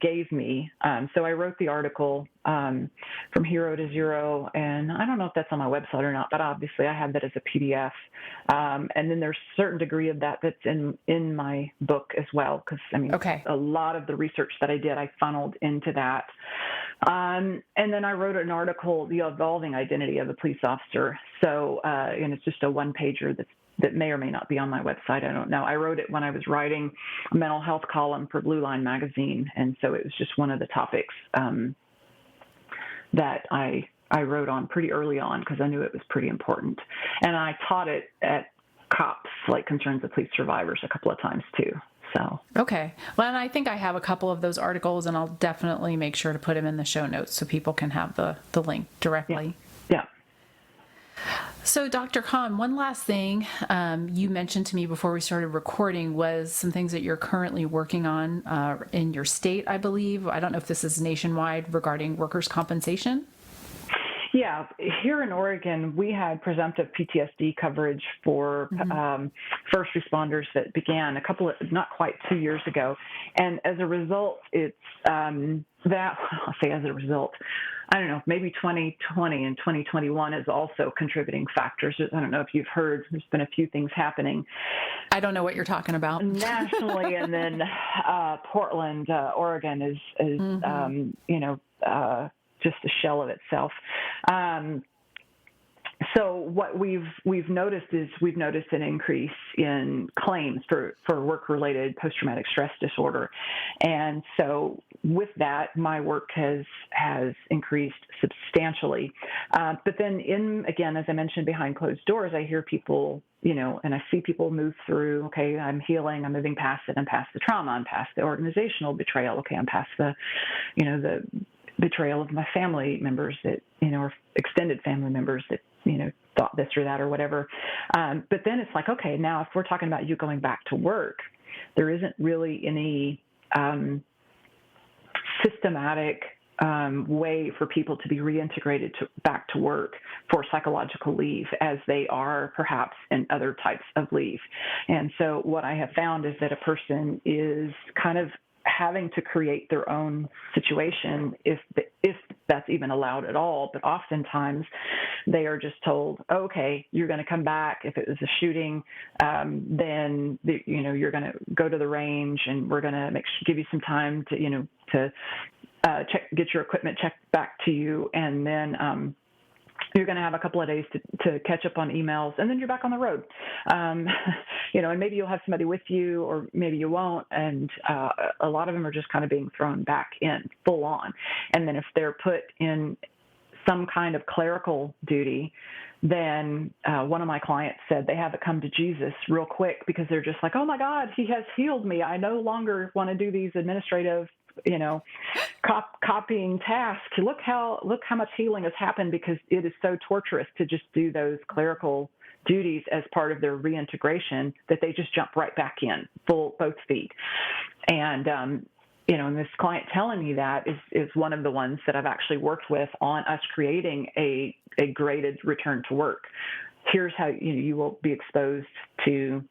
gave me. So I wrote the article from hero to zero, and I don't know if that's on my website or not, but obviously I have that as a PDF. And then there's a certain degree of that that's in my book as well, because a lot of the research that I did, I funneled into that. And then I wrote an article, The Evolving Identity of a Police Officer. So, and it's just a one-pager that may or may not be on my website. I don't know. I wrote it when I was writing a mental health column for Blue Line magazine. And so it was just one of the topics that I wrote on pretty early on, because I knew it was pretty important. And I taught it at COPS, like Concerns of Police Survivors, a couple of times too. So. Okay. Well, and I think I have a couple of those articles, and I'll definitely make sure to put them in the show notes so people can have the link directly. Yeah. So, Dr. Conn, one last thing you mentioned to me before we started recording was some things that you're currently working on in your state, I believe. I don't know if this is nationwide, regarding workers' compensation. Yeah, here in Oregon, we had presumptive PTSD coverage for first responders that began not quite 2 years ago. And as a result, it's I don't know, maybe 2020 and 2021 is also contributing factors. I don't know if you've heard, there's been a few things happening. I don't know what you're talking about. Nationally, and then Portland, Oregon is just a shell of itself. So what we've noticed is an increase in claims for work-related post-traumatic stress disorder. And so with that, my work has increased substantially. But then again, as I mentioned, behind closed doors, I hear people, and I see people move through, okay, I'm healing, I'm moving past it, I'm past the trauma, I'm past the organizational betrayal, okay, I'm past the betrayal of my family members that, or extended family members that, thought this or that or whatever. But then it's like, okay, now if we're talking about you going back to work, there isn't really any systematic way for people to be reintegrated back to work for psychological leave as they are perhaps in other types of leave. And so what I have found is that a person is kind of having to create their own situation if that's even allowed at all. But oftentimes they are just told, okay, you're going to come back. If it was a shooting, then you're going to go to the range, and we're going to give you some time to get your equipment checked back to you, and then you're going to have a couple of days to catch up on emails, and then you're back on the road. And maybe you'll have somebody with you, or maybe you won't. And a lot of them are just kind of being thrown back in full on. And then if they're put in some kind of clerical duty, then one of my clients said they have it come to Jesus real quick, because they're just like, oh my God, he has healed me. I no longer want to do these administrative copying tasks. Look how much healing has happened, because it is so torturous to just do those clerical duties as part of their reintegration, that they just jump right back in both feet. And and this client telling me that is one of the ones that I've actually worked with on us creating a graded return to work. Here's how you will be exposed to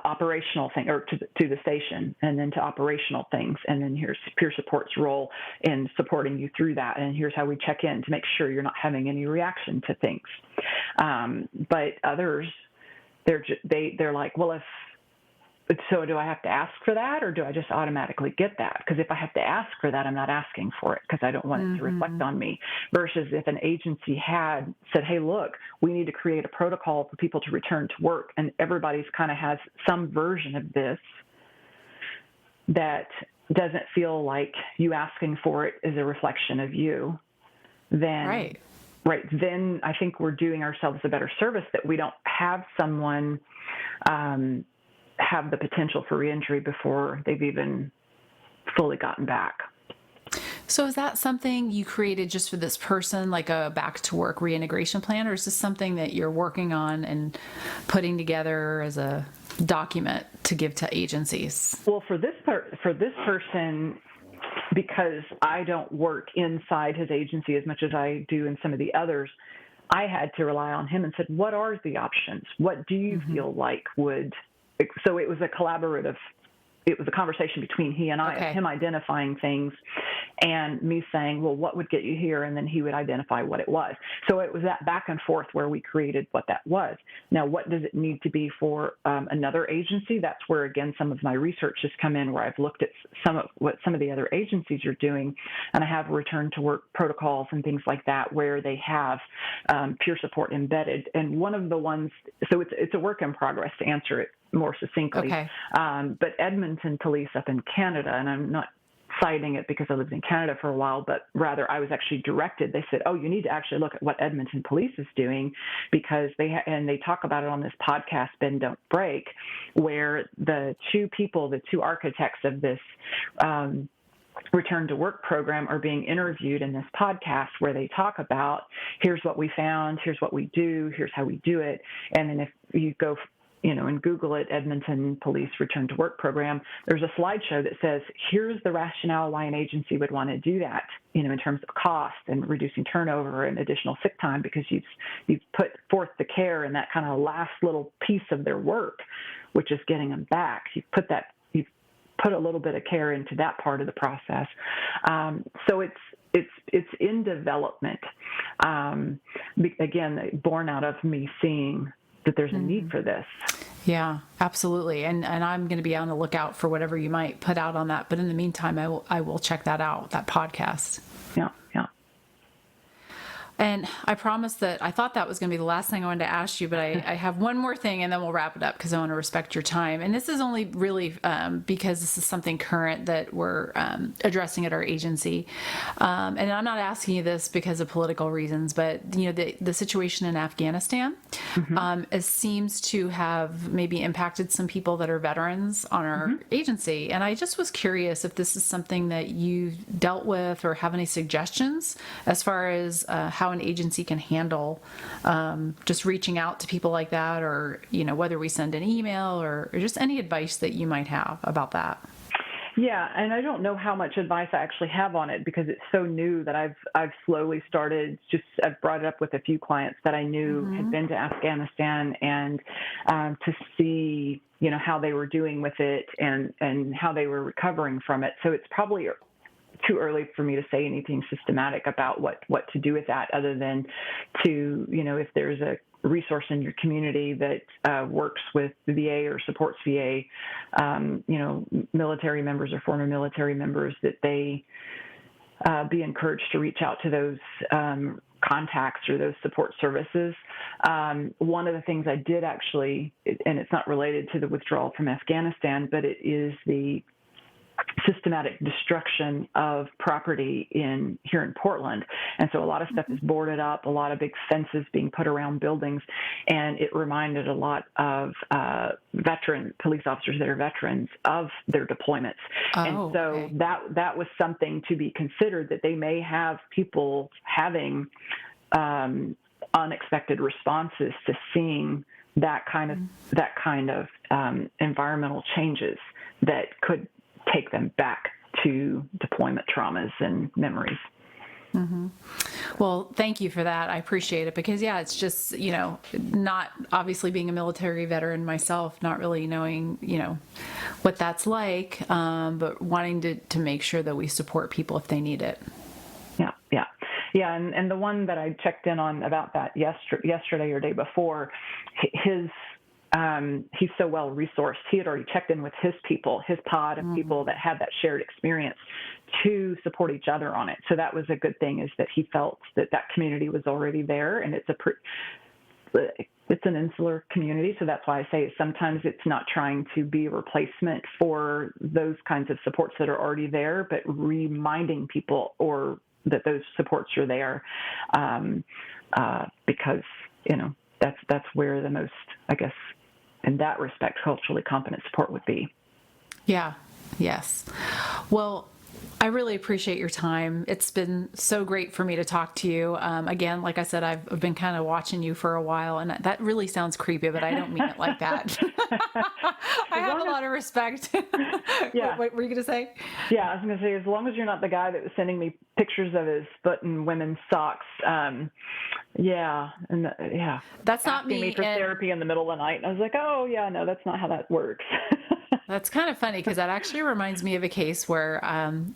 operational thing, or to the station, and then to operational things. And then here's peer support's role in supporting you through that. And here's how we check in to make sure you're not having any reaction to things. But others, they're like, well, so do I have to ask for that, or do I just automatically get that? Because if I have to ask for that, I'm not asking for it, because I don't want it to reflect on me. Versus if an agency had said, hey, look, we need to create a protocol for people to return to work, and everybody's kind of has some version of this that doesn't feel like you asking for it is a reflection of you, then then I think we're doing ourselves a better service, that we don't have someone have the potential for reentry before they've even fully gotten back. So is that something you created just for this person, like a back to work reintegration plan, or is this something that you're working on and putting together as a document to give to agencies? Well, for this person, because I don't work inside his agency as much as I do in some of the others, I had to rely on him and said, what are the options? What do you feel like would... So it was a conversation between he and I, him identifying things and me saying, well, what would get you here? And then he would identify what it was. So it was that back and forth where we created what that was. Now, what does it need to be for another agency? That's where, again, some of my research has come in, where I've looked at some of the other agencies are doing, and I have return to work protocols and things like that, where they have peer support embedded. And one of the ones, so it's a work in progress to answer it more succinctly. But Edmonton Police up in Canada, and I'm not citing it because I lived in Canada for a while, but rather I was actually directed. They said, oh, you need to actually look at what Edmonton Police is doing, because they talk about it on this podcast, Bend Don't Break, where the two architects of this return to work program are being interviewed in this podcast, where they talk about, here's what we found, here's what we do, here's how we do it. And then if you go and Google it, Edmonton Police Return to Work Program, there's a slideshow that says, here's the rationale why an agency would want to do that, in terms of cost and reducing turnover and additional sick time, because you've put forth the care in that kind of last little piece of their work, which is getting them back. You've put a little bit of care into that part of the process. So it's in development. Again, born out of me seeing that there's a need for this. Yeah, absolutely. And I'm going to be on the lookout for whatever you might put out on that. But in the meantime, I will check that out, that podcast. Yeah. And I promised that I thought that was going to be the last thing I wanted to ask you, but I have one more thing, and then we'll wrap it up, because I want to respect your time. And this is only really because this is something current that we're addressing at our agency. And I'm not asking you this because of political reasons, but the situation in Afghanistan it seems to have maybe impacted some people that are veterans on our agency. And I just was curious if this is something that you dealt with, or have any suggestions as far as how an agency can handle just reaching out to people like that, or whether we send an email, or just any advice that you might have about that. Yeah, and I don't know how much advice I actually have on it, because it's so new that I've slowly started. I've brought it up with a few clients that I knew had been to Afghanistan, and to see how they were doing with it, and how they were recovering from it. So it's probably too early for me to say anything systematic about what to do with that, other than to, if there's a resource in your community that works with the VA or supports VA, military members or former military members, that they be encouraged to reach out to those contacts or those support services. One of the things I did actually, and it's not related to the withdrawal from Afghanistan, but it is the systematic destruction of property here in Portland. And so a lot of stuff is boarded up, a lot of big fences being put around buildings. And it reminded a lot of veteran police officers that are veterans of their deployments. And so okay. that was something to be considered, that they may have people having unexpected responses to seeing that kind of environmental changes that could take them back to deployment traumas and memories. Mm-hmm. Well, thank you for that. I appreciate it, because it's just, not obviously being a military veteran myself, not really knowing, what that's like, but wanting to make sure that we support people if they need it. Yeah. And the one that I checked in on about that yesterday or day before, he's so well resourced. He had already checked in with his people, his pod of people that had that shared experience, to support each other on it. So that was a good thing, is that he felt that community was already there, and it's an insular community. So that's why I say sometimes it's not trying to be a replacement for those kinds of supports that are already there, but reminding people that those supports are there, because that's where the most, I guess, in that respect, culturally competent support would be. Yeah. Yes. Well, I really appreciate your time. It's been so great for me to talk to you. Again, like I said, I've been kind of watching you for a while, and that really sounds creepy, but I don't mean it like that. I have a lot of respect. Yeah. What were you going to say? Yeah, I was going to say, as long as you're not the guy that was sending me pictures of his foot in women's socks. That's not me. Asking me for therapy in the middle of the night. And I was like, oh, yeah, no, that's not how that works. That's kind of funny, because that actually reminds me of a case where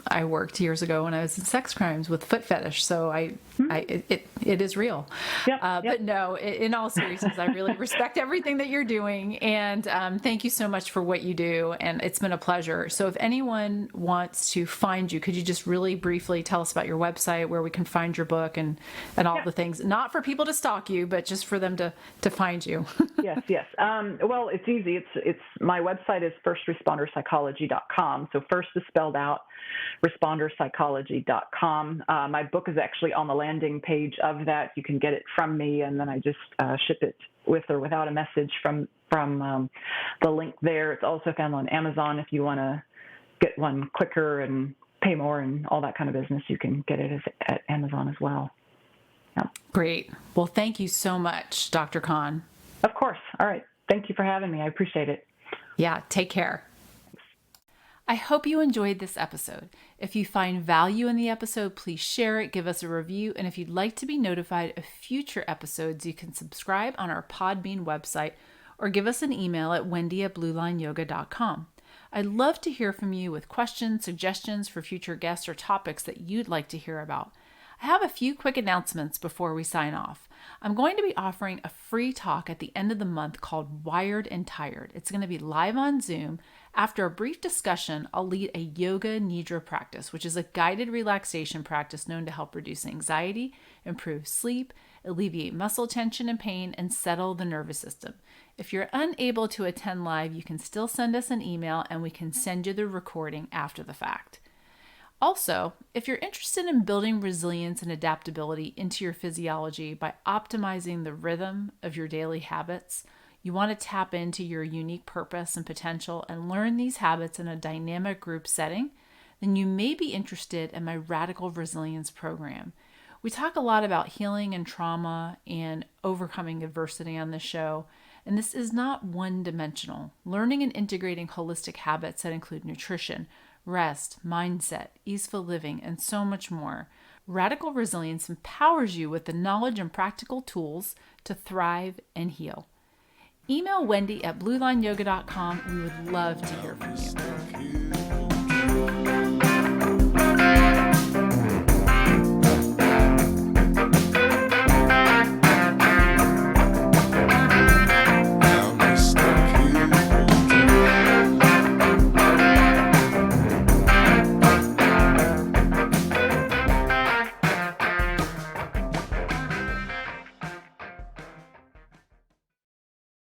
I worked years ago when I was in sex crimes with foot fetish. So it is real. Yep, But no, in all seriousness, I really respect everything that you're doing. And thank you so much for what you do. And it's been a pleasure. So if anyone wants to find you, could you just really briefly tell us about your website, where we can find your book and all the things? Not for people to stalk you, but just for them to find you. Yes. Well, it's easy. It's my website is firstresponderpsychology.com. So first is spelled out, responderpsychology.com. My book is actually on the landing page of that. You can get it from me, and then I just ship it with or without a message from the link there. It's also found on Amazon. If you want to get one quicker and pay more and all that kind of business, you can get it at Amazon as well. Yeah. Great. Well, thank you so much, Dr. Conn. Of course. All right. Thank you for having me. I appreciate it. Yeah, take care. I hope you enjoyed this episode. If you find value in the episode, please share it, give us a review, and if you'd like to be notified of future episodes, you can subscribe on our Podbean website or give us an email at wendy@bluelineyoga.com. I'd love to hear from you with questions, suggestions for future guests, or topics that you'd like to hear about. I have a few quick announcements before we sign off. I'm going to be offering a free talk at the end of the month called Wired and Tired. It's going to be live on Zoom. After a brief discussion, I'll lead a yoga nidra practice, which is a guided relaxation practice known to help reduce anxiety, improve sleep, alleviate muscle tension and pain, and settle the nervous system. If you're unable to attend live, you can still send us an email and we can send you the recording after the fact. Also, if you're interested in building resilience and adaptability into your physiology by optimizing the rhythm of your daily habits, you want to tap into your unique purpose and potential and learn these habits in a dynamic group setting, then you may be interested in my Radical Resilience program. We talk a lot about healing and trauma and overcoming adversity on this show, and this is not one-dimensional. Learning and integrating holistic habits that include nutrition, rest, mindset, easeful living, and so much more. Radical Resilience empowers you with the knowledge and practical tools to thrive and heal. Email Wendy at bluelineyoga.com. We would love to hear from you.